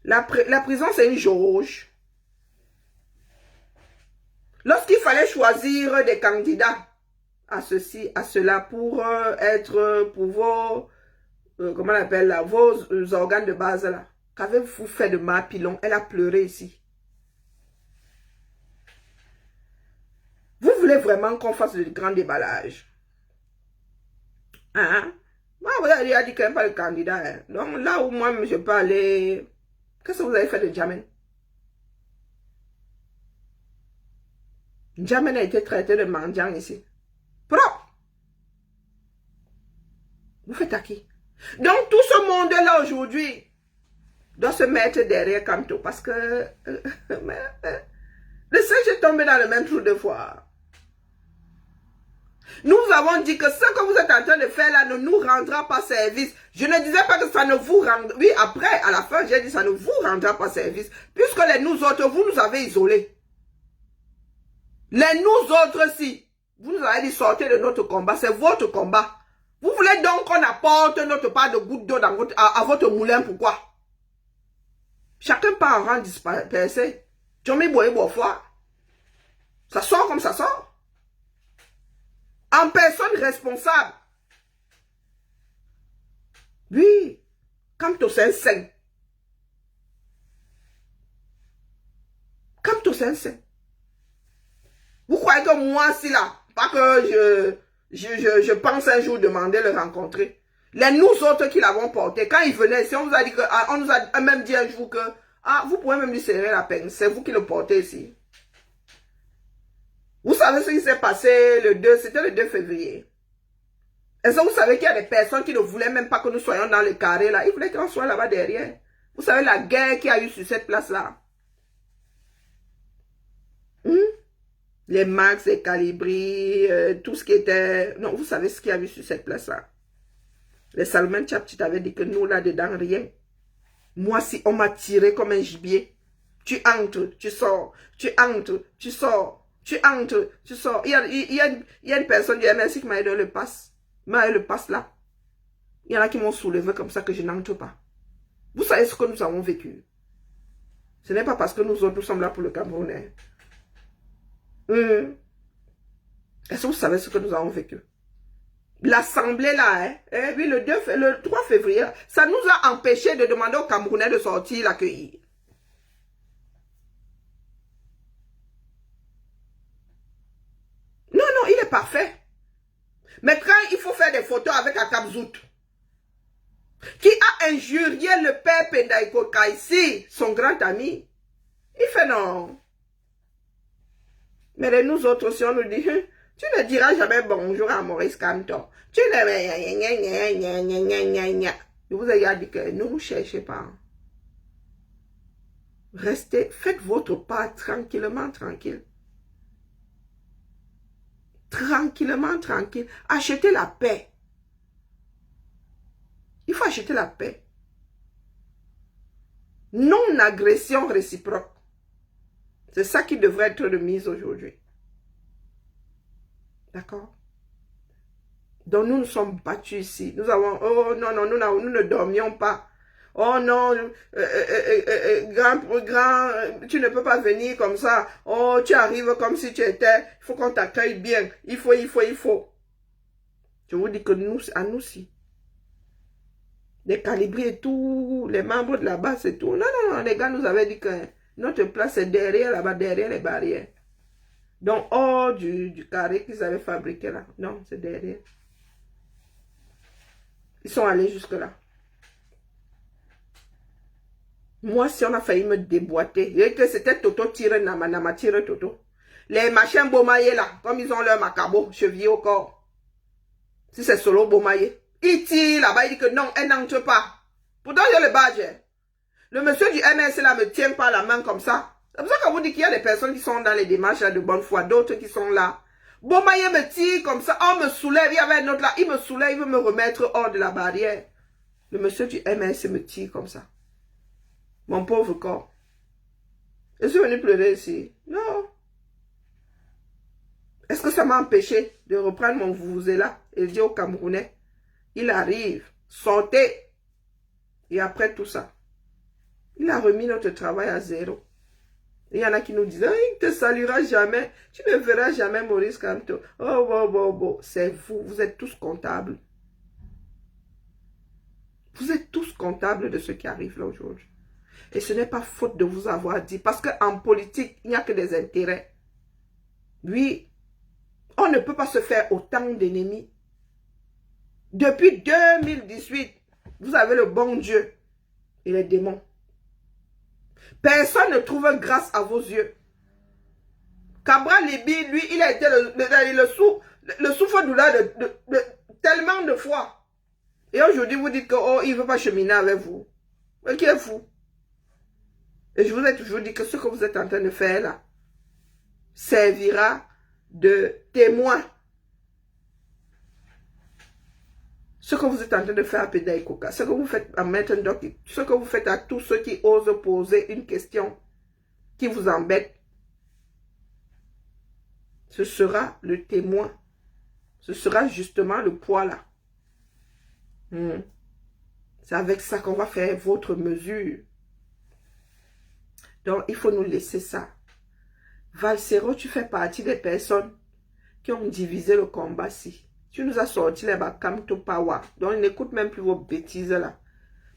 La prison, c'est une jauge. Lorsqu'il fallait choisir des candidats à ceci, à cela, pour vos, comment on appelle là, vos organes de base là, qu'avez-vous fait de Ma Pilon? Elle a pleuré ici. Vous voulez vraiment qu'on fasse le grand déballage? Hein? Moi, vous avez dit qu'il n'y a pas de candidat. Hein. Donc là où moi, je peux aller... Qu'est-ce que vous avez fait de Djamène? Djamène a été traité de mendiant ici. Propre. Vous faites à qui? Donc tout ce monde-là aujourd'hui doit se mettre derrière Kamto parce que le singe est tombé dans le même trou de fois. Nous avons dit que ce que vous êtes en train de faire là ne nous rendra pas service. Je ne disais pas que ça ne vous rendra... Oui, après, à la fin, j'ai dit ça ne vous rendra pas service. Puisque les nous autres, vous nous avez isolés. Les nous autres, si, vous nous avez dit sortez de notre combat, c'est votre combat. Vous voulez donc qu'on apporte notre part de goutte d'eau à votre moulin, pourquoi? Chacun part en rang dispersé. Tchomi boye bofoa. Ça sort comme ça sort. En personne responsable. Oui. Kamto c'est un saint. Kamto c'est un saint. Vous croyez que moi, si là, pas que je pense un jour demander le rencontrer. Les nous autres qui l'avons porté, quand il venait ici, on nous a dit que, on nous a même dit un jour que, vous pouvez même lui serrer la peine. C'est vous qui le portez ici. Vous savez ce qui s'est passé le 2, c'était le 2 février. Est-ce que vous savez qu'il y a des personnes qui ne voulaient même pas que nous soyons dans le carré là? Ils voulaient qu'on soit là-bas derrière. Vous savez la guerre qu'il y a eu sur cette place-là? Les Max, les Calibri, tout ce qui était... Non, vous savez ce qu'il y a eu sur cette place-là? Les Salman Chap, tu t'avais dit que nous, là-dedans, rien. Moi, si on m'a tiré comme un gibier, tu entres, tu sors, tu entres, tu sors. Tu entres, tu sors. Il y a une personne du MSI qui m'a aidé le pass. M'a le pass là. Il y en a qui m'ont soulevé comme ça que je n'entre pas. Vous savez ce que nous avons vécu. Ce n'est pas parce que nous autres sommes là pour le Camerounais. Est-ce que vous savez ce que nous avons vécu? L'assemblée là, oui, le 3 février, ça nous a empêché de demander aux Camerounais de sortir l'accueillir. Parfait. Mais quand il faut faire des photos avec Akabzout, qui a injurié le père Penda et Coca ici, son grand ami, il fait non. Mais nous autres, si on nous dit, tu ne diras jamais bonjour à Maurice Kamto. Tu ne... Je vous ai dit que ne nous cherchez pas. Restez, faites votre part tranquillement, tranquille. Tranquillement, tranquille. Achetez la paix. Il faut acheter la paix. Non-agression réciproque. C'est ça qui devrait être de mise aujourd'hui. D'accord? Donc nous nous sommes battus ici. Nous avons, oh non, non, nous ne dormions pas. Oh non, grand, tu ne peux pas venir comme ça. Oh, tu arrives comme si tu étais. Il faut qu'on t'accueille bien. Il faut. Je vous dis que nous, à nous aussi. Les calibris et tout, les membres de la base et tout. Non, les gars nous avaient dit que notre place est derrière, là-bas, derrière les barrières. Donc, hors du carré qu'ils avaient fabriqué là. Non, c'est derrière. Ils sont allés jusque-là. Moi, si on a failli me déboîter, et que c'était Toto tire Nama tire Toto. Les machins Bomaye là, comme ils ont leur macabo, chevillé au corps. Si c'est solo Bomaye. Il tire là-bas, il dit que non, elle n'entre pas. Pourtant, j'ai le badge. Le monsieur du MS là me tient pas la main comme ça. C'est pour ça qu'on vous dit qu'il y a des personnes qui sont dans les démarches là, de bonne foi, d'autres qui sont là. Bomaye me tire comme ça, on me soulève, il y avait un autre là, il me soulève, il veut me remettre hors de la barrière. Le monsieur du MS me tire comme ça. Mon pauvre corps. Je suis venu pleurer ici. Non. Est-ce que ça m'a empêché de reprendre mon vuvuzela et dire aux Camerounais, il arrive, sortez. Et après tout ça, il a remis notre travail à zéro. Il y en a qui nous disent, oh, il ne te saluera jamais, tu ne verras jamais Maurice Kamto. Oh, c'est vous, vous êtes tous comptables. Vous êtes tous comptables de ce qui arrive là aujourd'hui. Et ce n'est pas faute de vous avoir dit, parce qu'en politique, il n'y a que des intérêts. Oui, on ne peut pas se faire autant d'ennemis. Depuis 2018, vous avez le bon Dieu et les démons. Personne ne trouve grâce à vos yeux. Cabral Libi, lui, il a été le souffre-douleur de tellement de fois. Et aujourd'hui, vous dites que oh, il ne veut pas cheminer avec vous. Mais qui est fou? Et je vous ai toujours dit que ce que vous êtes en train de faire là servira de témoin. Ce que vous êtes en train de faire à Peda Ikoka, ce que vous faites à Maître Ndoki, ce que vous faites à tous ceux qui osent poser une question qui vous embête, ce sera le témoin. Ce sera justement le poids là. C'est avec ça qu'on va faire votre mesure. Donc, il faut nous laisser ça. Valsero, tu fais partie des personnes qui ont divisé le combat-ci. Tu nous as sorti les Bakamto Power. Donc, il n'écoute même plus vos bêtises là.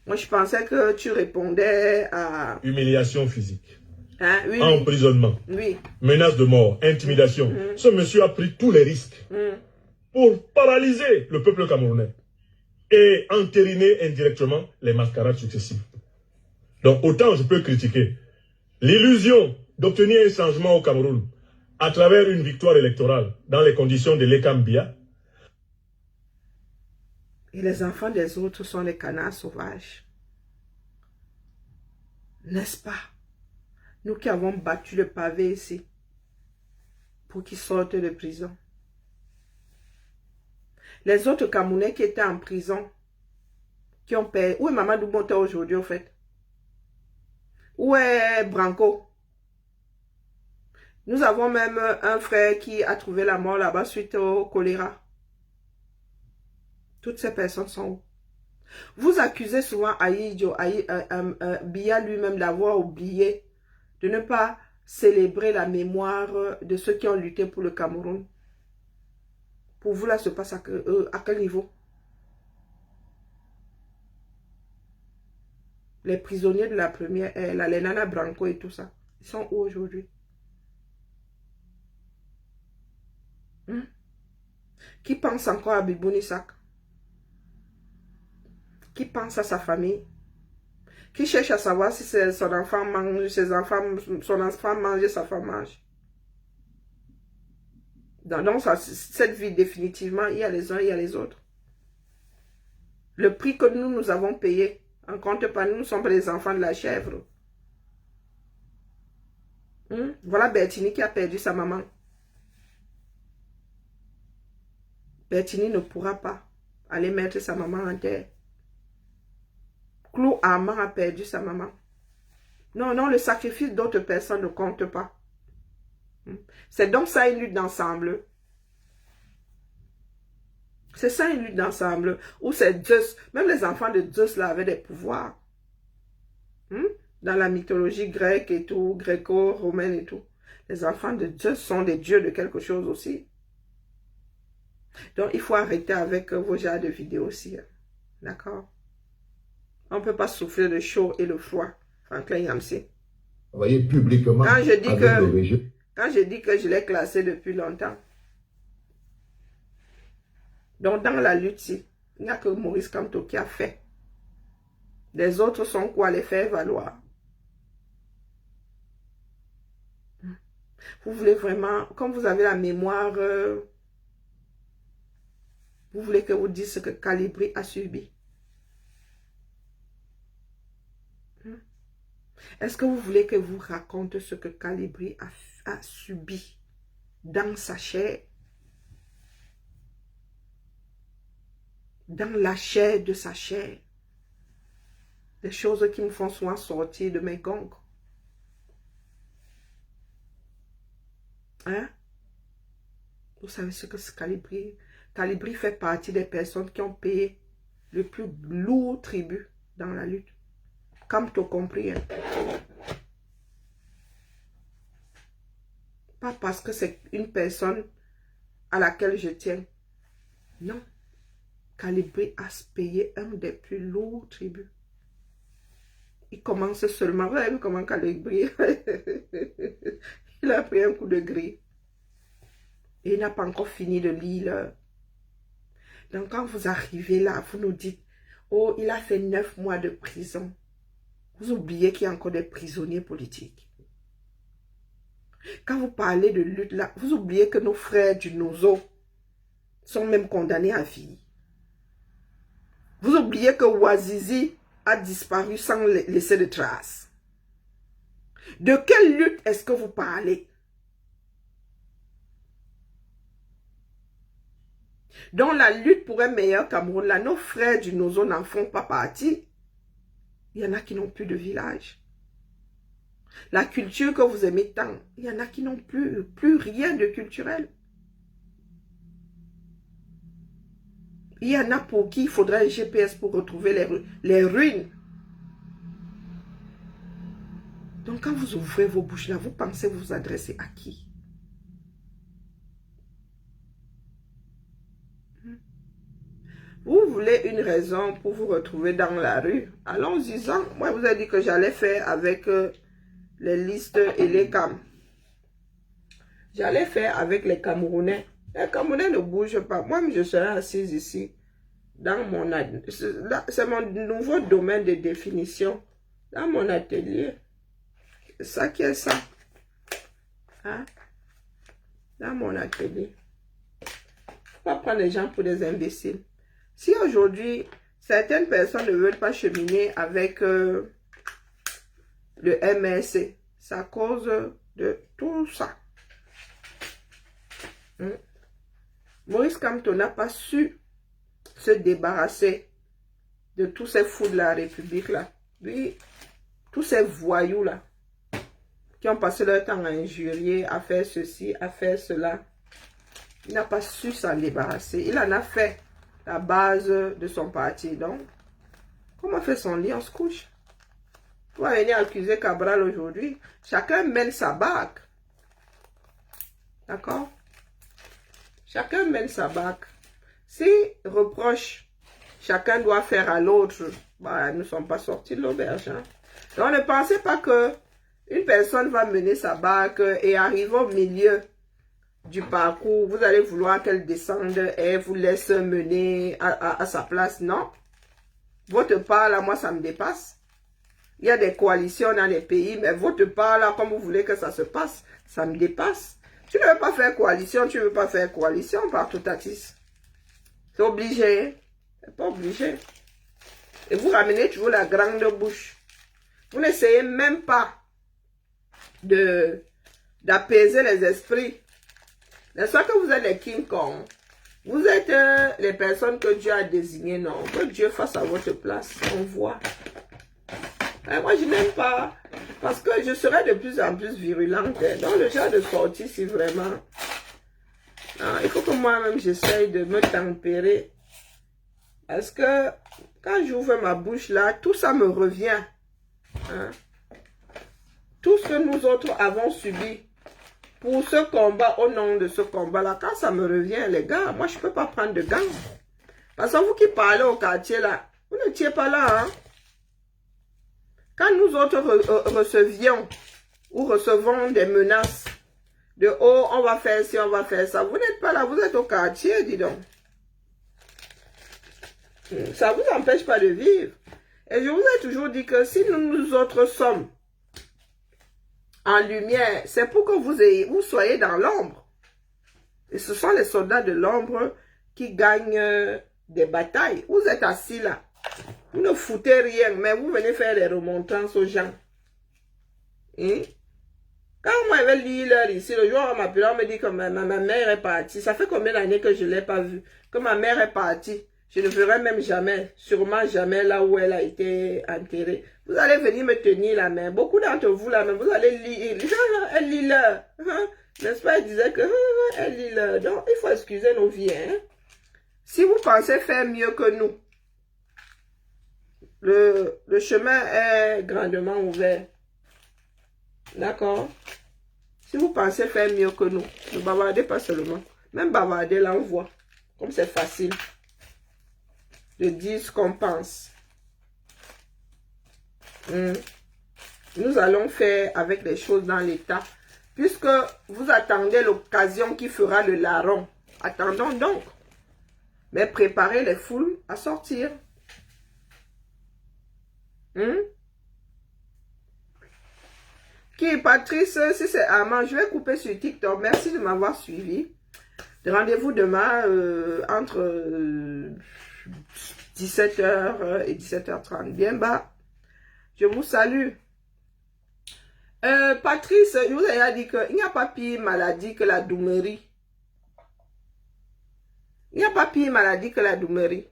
Moi, je pensais que tu répondais à... Humiliation physique. Hein? Oui, emprisonnement. Oui. Menace de mort. Intimidation. Ce monsieur a pris tous les risques pour paralyser le peuple camerounais et entériner indirectement les mascarades successives. Donc, autant je peux critiquer l'illusion d'obtenir un changement au Cameroun à travers une victoire électorale dans les conditions de l'Ekambia. Et les enfants des autres sont les canards sauvages. N'est-ce pas? Nous qui avons battu le pavé ici pour qu'ils sortent de prison. Les autres Camerounais qui étaient en prison, qui ont payé. Où est Mamadou Bonta aujourd'hui au fait? Où est Branco? Nous avons même un frère qui a trouvé la mort là-bas suite au choléra. Toutes ces personnes sont où? Vous accusez souvent Biya lui-même d'avoir oublié de ne pas célébrer la mémoire de ceux qui ont lutté pour le Cameroun. Pour vous, là, se passe à quel niveau? Les prisonniers de la première ère, les Nana Branco et tout ça, ils sont où aujourd'hui? Qui pense encore à Bibounisak? Qui pense à sa famille? Qui cherche à savoir si son enfant mange, son enfant mange et sa femme mange? Donc, cette vie, définitivement, il y a les uns, il y a les autres. Le prix que nous avons payé, en compte pas, nous sommes les enfants de la chèvre. Voilà Bertini qui a perdu sa maman. Bertini ne pourra pas aller mettre sa maman en terre. Claude Armand a perdu sa maman. Non, non, le sacrifice d'autres personnes ne compte pas. C'est donc ça une lutte d'ensemble. C'est ça une lutte d'ensemble. Où c'est Zeus. Même les enfants de Zeus là avaient des pouvoirs. Dans la mythologie grecque et tout, gréco-romaine et tout. Les enfants de Zeus sont des dieux de quelque chose aussi. Donc il faut arrêter avec vos genres de vidéos aussi. D'accord? On ne peut pas souffrir le chaud et le froid. Franklin Yamsi. Vous voyez, publiquement, quand je dis avec que, le régime. Quand je dis que je l'ai classé depuis longtemps. Donc dans la lutte, il n'y a que Maurice Kamto qui a fait. Les autres sont quoi? Les faire valoir. Vous voulez vraiment, comme vous avez la mémoire, vous voulez que vous dise ce que Calibri a subi. Est-ce que vous voulez que vous raconte ce que Calibri a subi dans sa chair? Dans la chair de sa chair. Des choses qui me font souvent sortir de mes gongs. Hein? Vous savez ce que c'est Calibri? Calibri fait partie des personnes qui ont payé le plus lourd tribut dans la lutte. Comme tu as compris. Hein? Pas parce que c'est une personne à laquelle je tiens. Non. Calibri a payé un des plus lourds tributs. Il commence seulement. Vous avez vu comment Calibri il a pris un coup de grille. Et il n'a pas encore fini de lire. Donc quand vous arrivez là, vous nous dites, oh, il a fait 9 mois de prison. Vous oubliez qu'il y a encore des prisonniers politiques. Quand vous parlez de lutte là, vous oubliez que nos frères du Nozo sont même condamnés à vie. Vous oubliez que Ouazizi a disparu sans laisser de traces. De quelle lutte est-ce que vous parlez? Dans la lutte pour un meilleur Cameroun, là, nos frères du Nozo n'en font pas partie. Il y en a qui n'ont plus de village. La culture que vous aimez tant, il y en a qui n'ont plus rien de culturel. Il y en a pour qui il faudrait un GPS pour retrouver les ruines. Donc quand vous ouvrez vos bouches là, vous pensez vous adresser à qui? Vous voulez une raison pour vous retrouver dans la rue? Allons-y-en. Moi, je vous ai dit que j'allais faire avec les listes et les cams. J'allais faire avec les Camerounais. Les Camerounais ne bougent pas. Moi, je serai assise ici. Dans mon c'est mon nouveau domaine de définition. Dans mon atelier. C'est ça qui est ça. Hein? Dans mon atelier. Il ne faut pas prendre les gens pour des imbéciles. Si aujourd'hui, certaines personnes ne veulent pas cheminer avec le MSC, c'est à cause de tout ça. Maurice Kamto n'a pas su se débarrasser de tous ces fous de la République là. Lui, tous ces voyous là, qui ont passé leur temps à injurier, à faire ceci, à faire cela. Il n'a pas su s'en débarrasser. Il en a fait la base de son parti. Donc, comment fait son lit, on se couche. On va venir accuser Cabral aujourd'hui. Chacun mène sa barque. D'accord? Chacun mène sa barque. Si reproche, chacun doit faire à l'autre, bah, nous ne sommes pas sortis de l'auberge. Hein? Donc, ne pensez pas que une personne va mener sa barque et arrive au milieu du parcours, vous allez vouloir qu'elle descende et vous laisse mener à sa place. Non. Votre part, là, moi, ça me dépasse. Il y a des coalitions dans les pays, mais votre part, là, comme vous voulez que ça se passe, ça me dépasse. Tu ne veux pas faire coalition, tu ne veux pas faire coalition par tout Tatis. C'est obligé. C'est pas obligé. Et vous ramenez toujours la grande bouche. Vous n'essayez même pas de d'apaiser les esprits. N'est-ce pas que vous êtes les King Kong? Vous êtes les personnes que Dieu a désignées, non? Que Dieu fasse à votre place, on voit. Moi, je n'aime pas, parce que je serai de plus en plus virulente dans le genre de sortie, si vraiment. Il faut que moi-même, j'essaye de me tempérer. Parce que quand j'ouvre ma bouche là, tout ça me revient. Hein? Tout ce que nous autres avons subi pour ce combat, au nom de ce combat-là, quand ça me revient, les gars, moi, je ne peux pas prendre de gants. Parce que vous qui parlez au quartier, là, vous n'étiez pas là. Hein? Quand nous autres recevions ou recevons des menaces de « Oh, on va faire ci, on va faire ça », vous n'êtes pas là, vous êtes au quartier, dis donc. Ça ne vous empêche pas de vivre. Et je vous ai toujours dit que si nous autres sommes en lumière, c'est pour que vous soyez dans l'ombre. Et ce sont les soldats de l'ombre qui gagnent des batailles. Vous êtes assis là. Vous ne foutez rien, mais vous venez faire des remontrances aux gens. Hein? Quand moi je vais lire l'heure ici, le jour où on m'appelle, on me dit que ma mère est partie. Ça fait combien d'années que je ne l'ai pas vue? Que ma mère est partie. Je ne verrai même jamais, sûrement jamais là où elle a été enterrée. Vous allez venir me tenir la main. Beaucoup d'entre vous là, mais vous allez lire. Elle lit l'heure. N'est-ce pas? Elle disait que elle lit l'heure. Donc, il faut excuser nos vies. Hein? Si vous pensez faire mieux que nous, le chemin est grandement ouvert. D'accord? Si vous pensez faire mieux que nous, ne bavardez pas seulement. Même bavarder là, on voit. Comme c'est facile de dire ce qu'on pense. Nous allons faire avec les choses dans l'état. Puisque vous attendez l'occasion qui fera le larron. Attendons donc. Mais préparez les foules à sortir. Qui Patrice, si c'est Armand, je vais couper sur TikTok. Merci de m'avoir suivi. Rendez-vous demain entre 17h et 17h30. Bien bas. Je vous salue. Patrice, je vous ai dit qu'il n'y a pas pire maladie que la doumerie. Il n'y a pas pire maladie que la doumerie.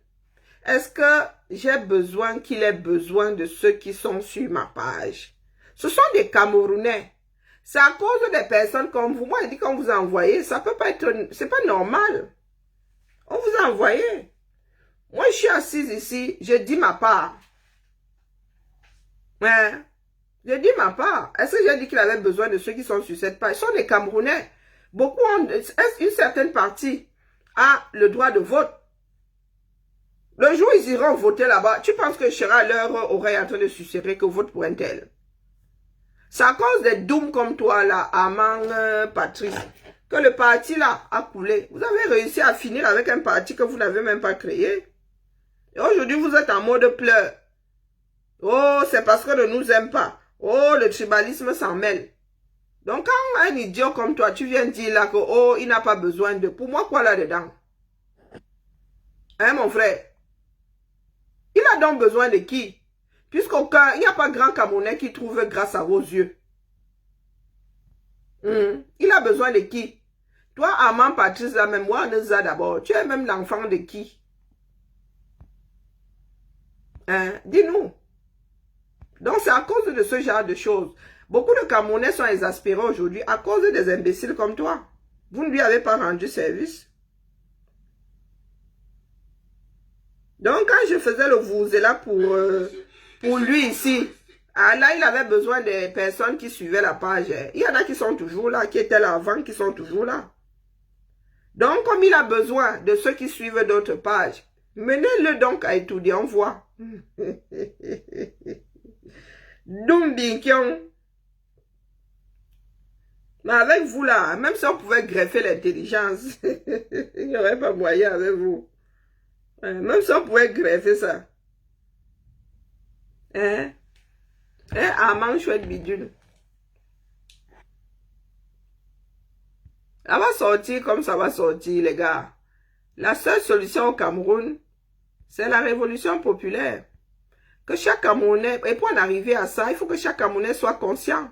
Est-ce que j'ai besoin qu'il ait besoin de ceux qui sont sur ma page? Ce sont des Camerounais. C'est à cause des personnes comme vous. Moi, je dis qu'on vous a envoyé. Ça peut pas être... C'est pas normal. On vous a envoyé. Moi, je suis assise ici. Je dis ma part. Ouais. Je dis ma part. Est-ce que j'ai dit qu'il avait besoin de ceux qui sont sur cette page? Ce sont des Camerounais. Beaucoup ont... Une certaine partie a le droit de vote. Le jour où ils iront voter là-bas, tu penses que je serai à leur oreille en train de susurrer que vote pour un tel? C'est à cause des dooms comme toi là, Armand, Patrice, que le parti là a coulé. Vous avez réussi à finir avec un parti que vous n'avez même pas créé. Et aujourd'hui, vous êtes en mode pleurs. Oh, c'est parce qu'on ne nous aime pas. Oh, le tribalisme s'en mêle. Donc, quand un idiot comme toi, tu viens dire là que, oh, il n'a pas besoin de... Pour moi, quoi là-dedans? Hein, mon frère? Il a donc besoin de qui? Puisqu'aucun, il n'y a pas grand Camerounais qui trouve grâce à vos yeux. Il a besoin de qui? Toi, Armand, Patrice, la même moi, Neza d'abord. Tu es même l'enfant de qui? Hein? Dis-nous. Donc, c'est à cause de ce genre de choses. Beaucoup de Camerounais sont exaspérés aujourd'hui à cause des imbéciles comme toi. Vous ne lui avez pas rendu service. Donc, quand je faisais le vous-là pour lui ici, ah, là, il avait besoin des personnes qui suivaient la page. Il y en a qui sont toujours là, qui étaient là avant, qui sont toujours là. Donc, comme il a besoin de ceux qui suivent d'autres pages, menez-le donc à étudier, on voit. Doumbikion. Mais avec vous là, même si on pouvait greffer l'intelligence, il n'y aurait pas moyen avec vous. Même si on pouvait greffer ça. Hein? Armand chouette bidule. Ça va sortir comme ça va sortir, les gars. La seule solution au Cameroun, c'est la révolution populaire. Que chaque Camerounais, et pour en arriver à ça, il faut que chaque Camerounais soit conscient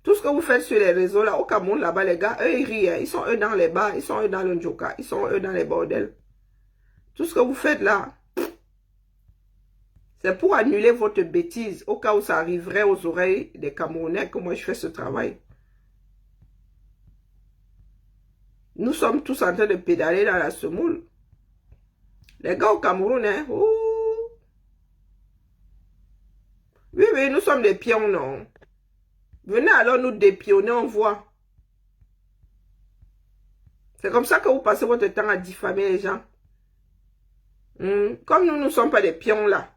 Tout ce que vous faites sur les réseaux, là, au Cameroun, là-bas, les gars, eux, ils rient. Hein. Ils sont eux dans les bars, ils sont eux dans le njoka, ils sont eux dans les bordels. Tout ce que vous faites là, c'est pour annuler votre bêtise, au cas où ça arriverait aux oreilles des Camerounais que moi je fais ce travail. Nous sommes tous en train de pédaler dans la semoule. Les gars au Cameroun, hein, ouh. Oui, oui, nous sommes des pions, non. Venez alors nous dépionner, on voit. C'est comme ça que vous passez votre temps à diffamer les gens. Comme nous ne sommes pas des pions là.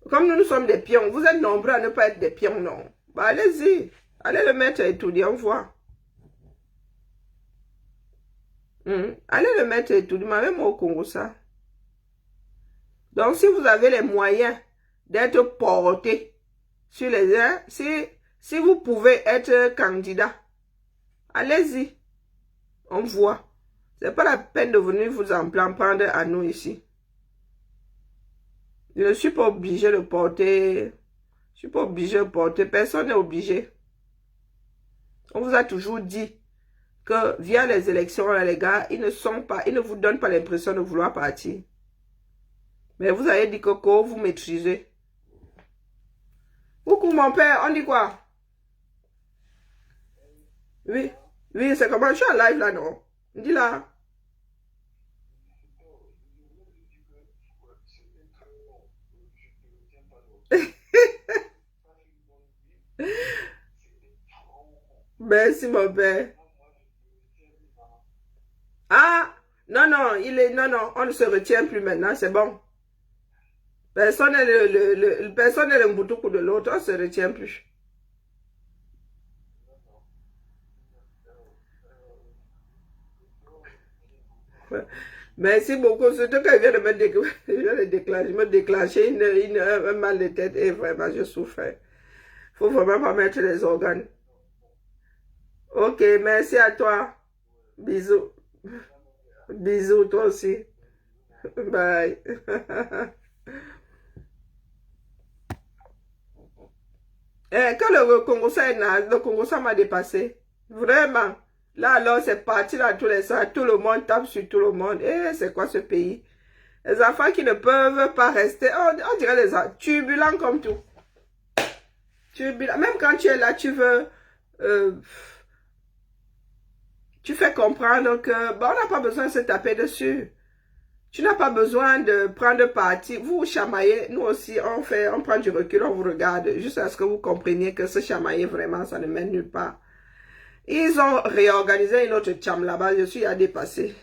Comme nous sommes des pions, vous êtes nombreux à ne pas être des pions, non. Bah allez-y, allez le mettre à étudier, on voit. Allez le mettre à étudier, même au Congo ça. Donc si vous avez les moyens d'être porté sur les uns, si vous pouvez être candidat, allez-y, on voit. C'est pas la peine de venir vous en prendre à nous ici. Je ne suis pas obligé de porter. Je suis pas obligé de porter. Personne n'est obligé. On vous a toujours dit que via les élections, là, les gars, ils ne vous donnent pas l'impression de vouloir partir. Mais vous avez dit que vous maîtrisez. Coucou mon père, on dit quoi? Oui, oui, c'est comment je suis en live là, non? Dis là. Merci mon père. Ah, non, non, non, on ne se retient plus maintenant, c'est bon. Personne n'est le mboutoukou de l'autre, on ne se retient plus. Merci beaucoup, surtout quand il vient de me déclencher un mal de tête et vraiment je souffre. Il faut vraiment pas mettre les organes. Ok, merci à toi. Bisous. Bisous, toi aussi. Bye. Quand le Congo, ça m'a dépassé. Vraiment. Là, alors, c'est parti dans tous les sens. Tout le monde tape sur tout le monde. C'est quoi ce pays? Les enfants qui ne peuvent pas rester. On dirait les enfants turbulents comme tout. Turbulents. Même quand tu es là, tu veux... tu fais comprendre que... Bon, on n'a pas besoin de se taper dessus. Tu n'as pas besoin de prendre parti. Vous chamaillez. Nous aussi, on prend du recul, on vous regarde. Juste à ce que vous compreniez que ce chamailler, vraiment, ça ne mène nulle part. Ils ont réorganisé une autre cham là-bas. Je suis à dépasser.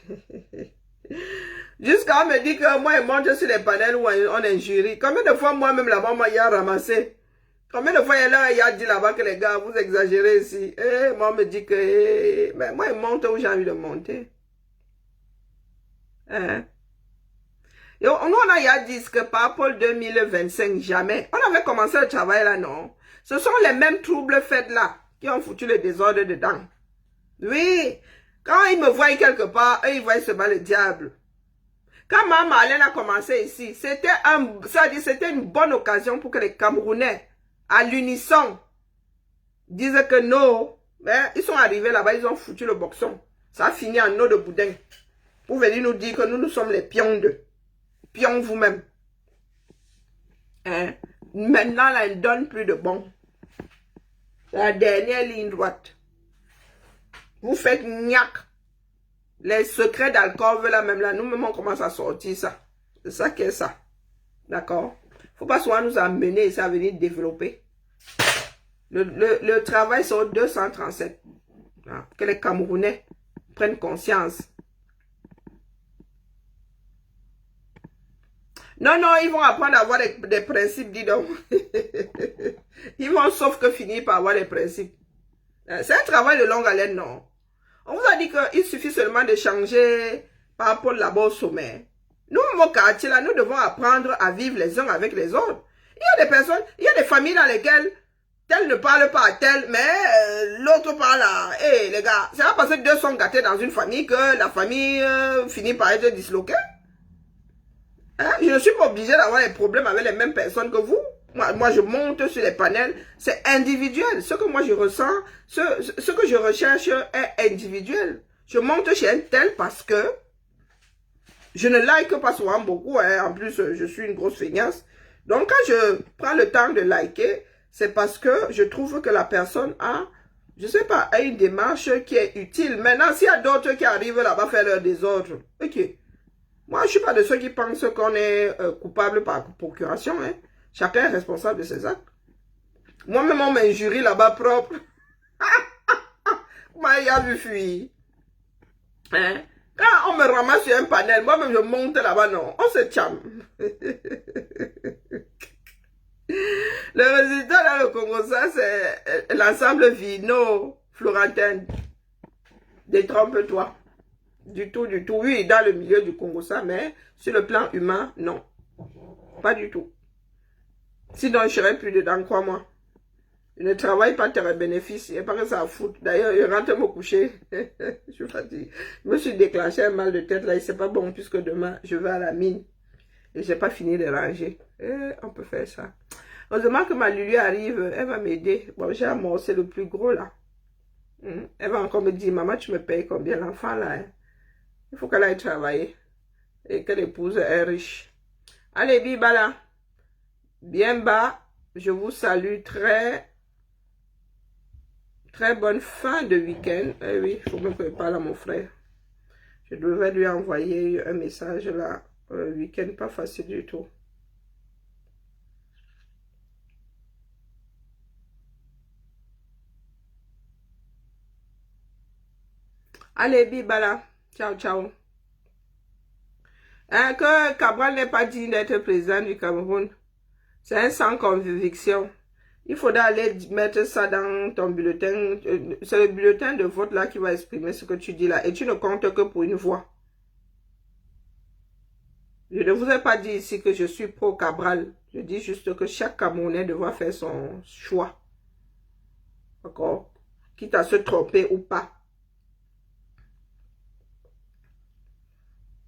Jusqu'à on me dit que moi, je monte sur les panels où on injurie. Combien de fois moi-même là-bas, moi, il y a ramassé? Combien de fois il y a dit là-bas que les gars, vous exagérez ici? Moi, on me dit que... mais moi, je monte où j'ai envie de monter. Hein? Nous, on a dit que par rapport 2025, jamais. On avait commencé le travail là, non? Ce sont les mêmes troubles faits là qui ont foutu le désordre dedans. Oui. Quand ils me voient quelque part, eux, ils voient seulement le diable. Quand Mme Marlène a commencé ici, c'était une bonne occasion pour que les Camerounais, à l'unisson, disent que non. Mais ils sont arrivés là-bas, ils ont foutu le boxon. Ça a fini en eau de boudin. Pour venir nous dire que nous sommes les pions de... Pion vous-même. Hein? Maintenant, là, il ne donne plus de bon. La dernière ligne droite. Vous faites gnac. Les secrets d'alcool, là, même là, nous-mêmes, on commence à sortir ça. C'est ça qui est ça. D'accord? Il ne faut pas souvent nous amener ici à venir développer. Le travail sur 237. Hein? Que les Camerounais prennent conscience. Non, non, ils vont apprendre à avoir des principes, dis donc. Ils vont sauf que finir par avoir des principes. C'est un travail de longue haleine, non? On vous a dit qu'il suffit seulement de changer par rapport là-bas au sommet. Nous, mon quartier, là, nous devons apprendre à vivre les uns avec les autres. Il y a des personnes, il y a des familles dans lesquelles tel ne parle pas à tel, mais l'autre parle à... Hé, les gars, c'est pas parce que deux sont gâtés dans une famille que la famille finit par être disloquée. Hein? Je ne suis pas obligé d'avoir des problèmes avec les mêmes personnes que vous. Moi, je monte sur les panels, c'est individuel. Ce que moi je ressens, ce que je recherche est individuel. Je monte chez un tel parce que je ne like pas souvent beaucoup. Hein. En plus, je suis une grosse feignasse. Donc, quand je prends le temps de liker, c'est parce que je trouve que la personne a, je sais pas, a une démarche qui est utile. Maintenant, s'il y a d'autres qui arrivent là-bas faire leur désordre, ok. Moi, je suis pas de ceux qui pensent qu'on est coupable par procuration. Hein. Chacun est responsable de ses actes. Moi-même, on m'injurie là-bas propre. Moi, il y a vu fuir. Hein? Quand on me ramasse sur un panel, moi-même, je monte là-bas, non. On se chame. Le résultat dans le Congo, ça, c'est l'ensemble Vino-Florentin. Détrompe-toi. Du tout, du tout. Oui, dans le milieu du Congo, ça, mais sur le plan humain, non. Pas du tout. Sinon, je serais plus dedans, crois-moi. Je ne travaille pas tes bénéfices. Il n'y a pas que ça à foutre. D'ailleurs, je rentre me coucher. Je suis fatiguée. Je me suis déclenché un mal de tête, là. Et c'est pas bon, puisque demain, je vais à la mine. Et je n'ai pas fini de ranger. On peut faire ça. Heureusement que ma Lulu arrive. Elle va m'aider. Bon, j'ai amorcé le plus gros, là. Elle va encore me dire, maman, tu me payes combien l'enfant, là, hein? Il faut qu'elle aille travailler. Et que l'épouse est riche. Allez, Bibala. Bien bas. Je vous salue. Très bonne fin de week-end. Eh oui, il faut me préparer à mon frère. Je devais lui envoyer un message là. Week-end pas facile du tout. Allez, Bibala. Ciao, ciao. Hein, que Cabral n'est pas digne d'être président du Cameroun. C'est un sans conviction. Il faudra aller mettre ça dans ton bulletin. C'est le bulletin de vote là qui va exprimer ce que tu dis là. Et tu ne comptes que pour une voix. Je ne vous ai pas dit ici que je suis pro-Cabral. Je dis juste que chaque Camerounais devra faire son choix. D'accord? Quitte à se tromper ou pas.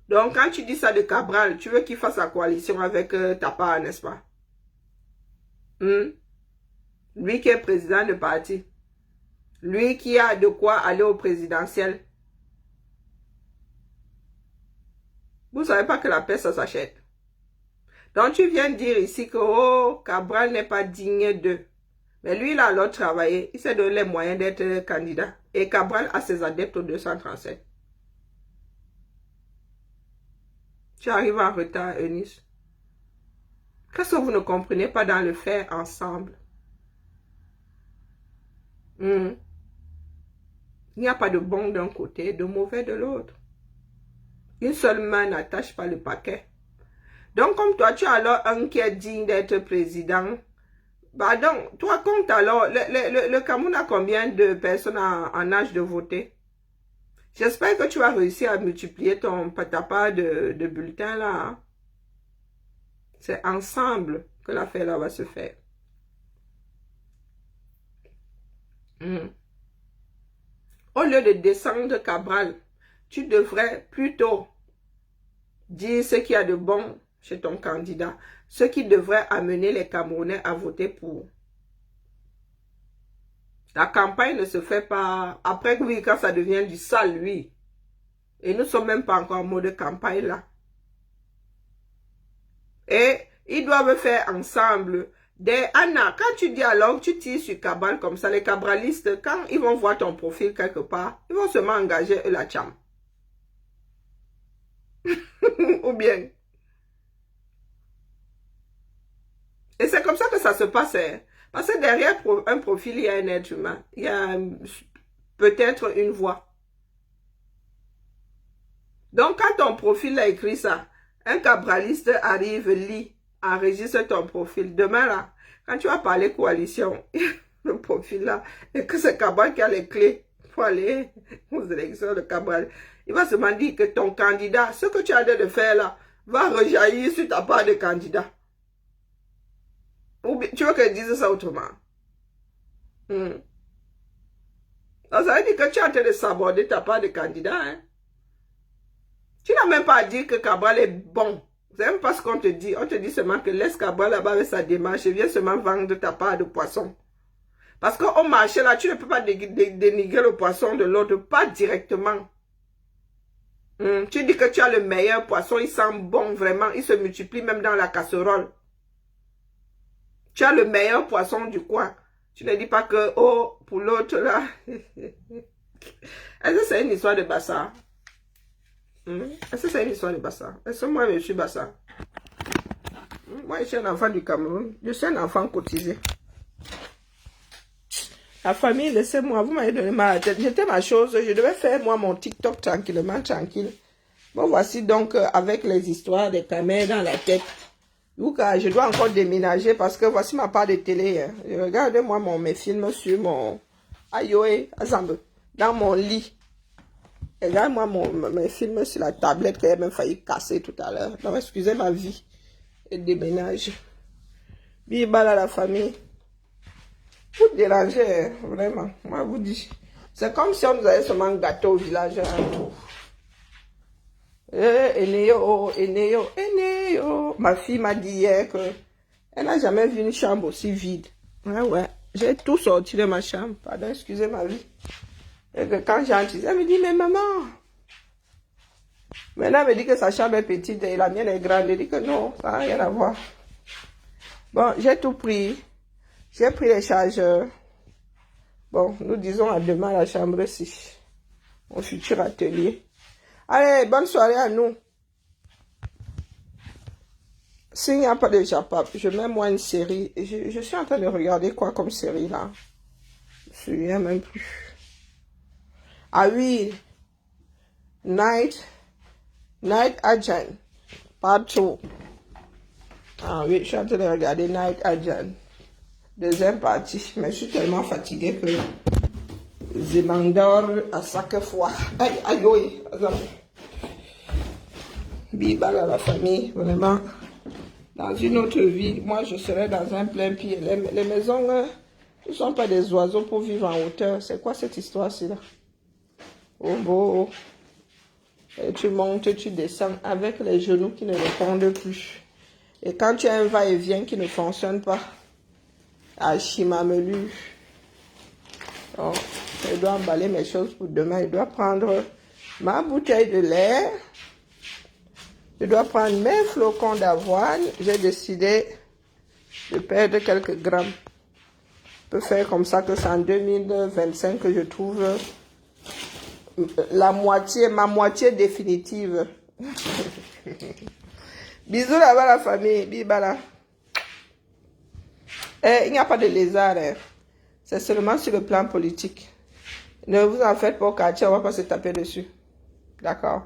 Donc, quand tu dis ça de Cabral, tu veux qu'il fasse la coalition avec ta part, n'est-ce pas? Lui qui est président de parti. Lui qui a de quoi aller au présidentiel. Vous ne savez pas que la paix, ça s'achète. Donc, tu viens dire ici que, oh, Cabral n'est pas digne d'eux. Mais lui, il a alors travaillé. Il s'est donné les moyens d'être candidat. Et Cabral a ses adeptes au 237. Tu arrives en retard, Eunice. Qu'est-ce que vous ne comprenez pas dans le faire ensemble? Il n'y a pas de bon d'un côté, de mauvais de l'autre. Une seule main n'attache pas le paquet. Donc, comme toi, tu as alors un qui est digne d'être président. Bah donc, toi, compte alors, le Cameroun a combien de personnes en âge de voter? J'espère que tu vas réussir à multiplier ta part de bulletins là. Hein? C'est ensemble que l'affaire là va se faire. Au lieu de descendre Cabral, tu devrais plutôt dire ce qu'il y a de bon chez ton candidat. Ce qui devrait amener les Camerounais à voter pour. La campagne ne se fait pas... Après, oui, quand ça devient du sale, oui. Et nous ne sommes même pas encore en mode campagne là. Et ils doivent faire ensemble Anna, quand tu dis alors, tu tires sur Cabral comme ça, les cabralistes, quand ils vont voir ton profil quelque part, ils vont seulement engager la cham. Ou bien. Et c'est comme ça que ça se passe. Hein. Parce que derrière un profil, il y a un être humain. Il y a peut-être une voix. Donc, quand ton profil a écrit ça, un cabraliste arrive, lit, enregistre ton profil. Demain, là, quand tu vas parler coalition, le profil là, et que c'est Cabral qui a les clés pour aller aux élections de Cabral, il va se dire que ton candidat, ce que tu as de faire là, va rejaillir sur ta part de candidat. Ou bien, tu veux que je dise ça autrement? Donc, ça veut dire que tu es en train de saborder ta part de candidat. Hein? Tu n'as même pas dit que Cabral est bon. C'est même pas ce qu'on te dit. On te dit seulement que laisse Cabral là-bas avec sa démarche et viens seulement vendre ta part de poisson. Parce qu'au marché là, tu ne peux pas dénigrer le poisson de l'autre, pas directement. Tu dis que tu as le meilleur poisson, il sent bon vraiment, il se multiplie même dans la casserole. Tu as le meilleur poisson du coin. Tu ne dis pas que, oh, pour l'autre là. Est-ce que c'est une histoire de Bassa? Est-ce que c'est une histoire de Bassa? Est-ce que moi je suis Bassa? Moi je suis un enfant du Cameroun. Je suis un enfant cotisé. La famille, laissez-moi, vous m'avez donné ma tête. J'étais ma chose, je devais faire moi mon TikTok tranquillement, tranquille. Bon, voici donc avec les histoires des caméras dans la tête. Donc, je dois encore déménager parce que voici ma part de télé. Hein. Regardez-moi mes films sur mon... Ayoé, Azambe, dans mon lit. Regarde-moi mes films sur la tablette qui a même failli casser tout à l'heure. Non, excusez ma vie. Et déménage. Bibala la famille. Vous dérangez, hein, vraiment. Moi, je vous dis. C'est comme si on nous avait seulement un gâteau au village. Enéo. Ma fille m'a dit hier qu'elle n'a jamais vu une chambre aussi vide. Ouais. J'ai tout sorti de ma chambre. Pardon, excusez ma vie. Et que quand j'entre, elle me dit, mais maman. Maintenant, elle me dit que sa chambre est petite et la mienne est grande. Elle dit que non, ça n'a rien à voir. Bon, j'ai tout pris. J'ai pris les chargeurs. Bon, nous disons à demain la chambre 6. Mon futur atelier. Allez, bonne soirée à nous. S'il n'y a pas de Japap, je mets moi une série. Je suis en train de regarder quoi comme série là. Je me souviens même plus. Ah oui. Night Agent. Part 2. Ah oui, je suis en train de regarder Night Agent. Deuxième partie. Mais je suis tellement fatiguée que je m'endors à chaque fois. Aïe, oui. Bibala la famille, vraiment. Dans une autre vie, moi je serais dans un plein pied. Les maisons ne sont pas des oiseaux pour vivre en hauteur. C'est quoi cette histoire-ci là? Oh beau. Et tu montes, tu descends avec les genoux qui ne répondent plus. Et quand tu as un va-et-vient qui ne fonctionne pas, Achimamelu. Oh, je dois emballer mes choses pour demain. Je dois prendre ma bouteille de lait. Je dois prendre mes flocons d'avoine. J'ai décidé de perdre quelques grammes. Je peux faire comme ça que c'est en 2025 que je trouve ma moitié définitive. Bisous là-bas la famille. Bibala. Il n'y a pas de lézard. Hein. C'est seulement sur le plan politique. Ne vous en faites pas au quartier, on ne va pas se taper dessus. D'accord?